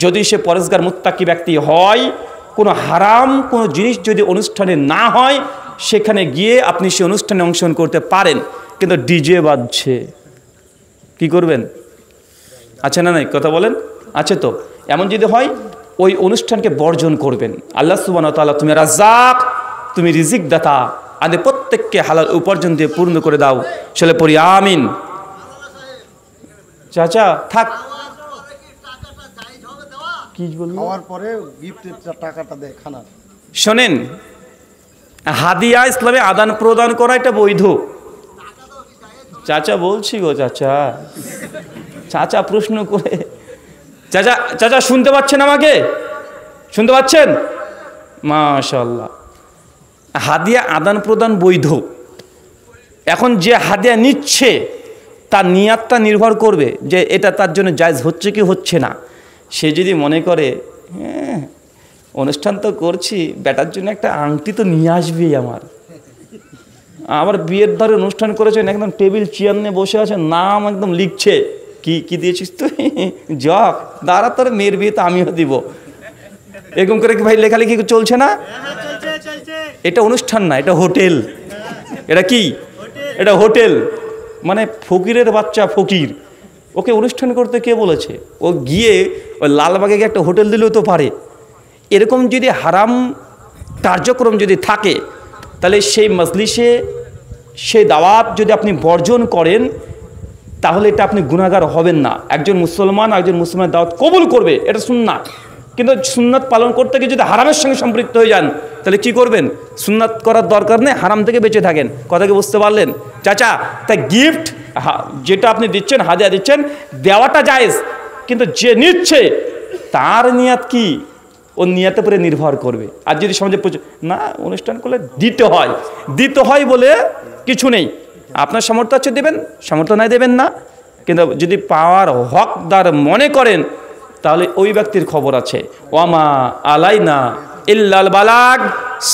যদি সে পরেজগার মুত্তাকি ব্যক্তি হয়, কোনো হারাম কোনো জিনিস যদি অনুষ্ঠানে না হয়, সেখানে গিয়ে আপনি সে অনুষ্ঠানে অংশগ্রহণ করতে পারেন। কিন্তু ডিজে বাজছে, কি করবেন? আছে না নাই? কথা বলেন, আছে তো? এমন যদি হয়, ওই অনুষ্ঠানকে বর্জন করবেন। আল্লাহ সুবহানাহু ওয়া তাআলা, তুমি রাজ্জাক, তুমি রিজিক দাতা, আমাদের প্রত্যেককে হালাল উপার্জন দিয়ে পূর্ণ করে দাও। চলে পড়ি আমিন। চাচা থাক, কি বলবো? খাওয়ার পরে গিফটের টাকাটা দেয় খানা। শোনেন, হাদিয়া ইসলামে আদান প্রদান করা এটা বৈধ। চাচা বলছি গো, চাচা প্রশ্ন করে। চাচা শুনতে পাচ্ছেন আমাকে? শুনতে পাচ্ছেন? মাশাআল্লাহ। হাদিয়া আদান প্রদান বৈধ। এখন যে হাদিয়া নিচ্ছে তার নিয়াতটা নির্ভর করবে যে এটা তার জন্য জায়েজ হচ্ছে কি হচ্ছে না। সে যদি মনে করে হ্যাঁ অনুষ্ঠান তো করছি, বেটার জন্য একটা আংটি তো নিয়ে আসবেই, আবার বিয়ের ধরে অনুষ্ঠান করেছেন, একদম টেবিল চেয়ার নিয়ে বসে আছে, নাম একদম লিখছে, কি দিয়েছিস তুই? জক, দাঁড়া, তোর মেয়ের বিয়ে তো আমিও দিব। এরকম করে কি ভাই লেখালেখি চলছে না? এটা অনুষ্ঠান না, এটা হোটেল। এটা কি? এটা হোটেল। মানে ফকিরের বাচ্চা ফকির, ওকে অনুষ্ঠান করতে কে বলেছে? ও গিয়ে ওই লালবাগে গিয়ে একটা হোটেল দিলেও তো পারে। এরকম যদি হারাম কার্যক্রম যদি থাকে, তাহলে সেই মজলিসে সেই দাওয়াত যদি আপনি বর্জন করেন, তাহলে এটা আপনি গুনাহগার হবেন না। একজন মুসলমান দাওয়াত কবুল করবে, এটা সুন্নাত। কিন্তু সুন্নাত পালন করতে গিয়ে যদি হারামের সঙ্গে সম্পৃক্ত হয়ে যান, তাহলে কি করবেন? সুন্নাত করার দরকার নেই, হারাম থেকে বেঁচে থাকেন। কথা কি বুঝতে পারলেন চাচা? তাই গিফট যেটা আপনি দিচ্ছেন, হাদিয়া দিচ্ছেন, দেওয়াটা জায়েজ, কিন্তু যে নিচ্ছে তার নিয়াত কি, ওর নিয়াতের উপরে নির্ভর করবে। আর যদি সমাজে না অনুষ্ঠান করলে দিতে হয় বলে কিছু নেই। আপনার সামর্থ্য আছে দেবেন, সামর্থ্য নাই দেবেন না। কিন্তু যদি পাওয়ার হকদার মনে করেন, তাহলে ওই ব্যক্তির খবর আছে। ওয়ামা আলাইনা ইল্লাল বালাগ।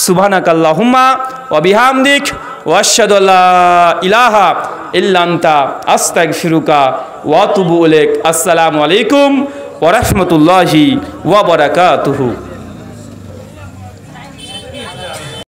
সুবহানাকাল্লাহুম্মা ওয়া বিহামদিক ওয়া আশহাদু আল্লা ইলাহা ইল্লা আনতা আস্তাগফিরুকা ওয়া আতুবু ইলাইক। আসসালামু আলাইকুম ওয়া রাহমাতুল্লাহি ওয়া বারাকাতুহু।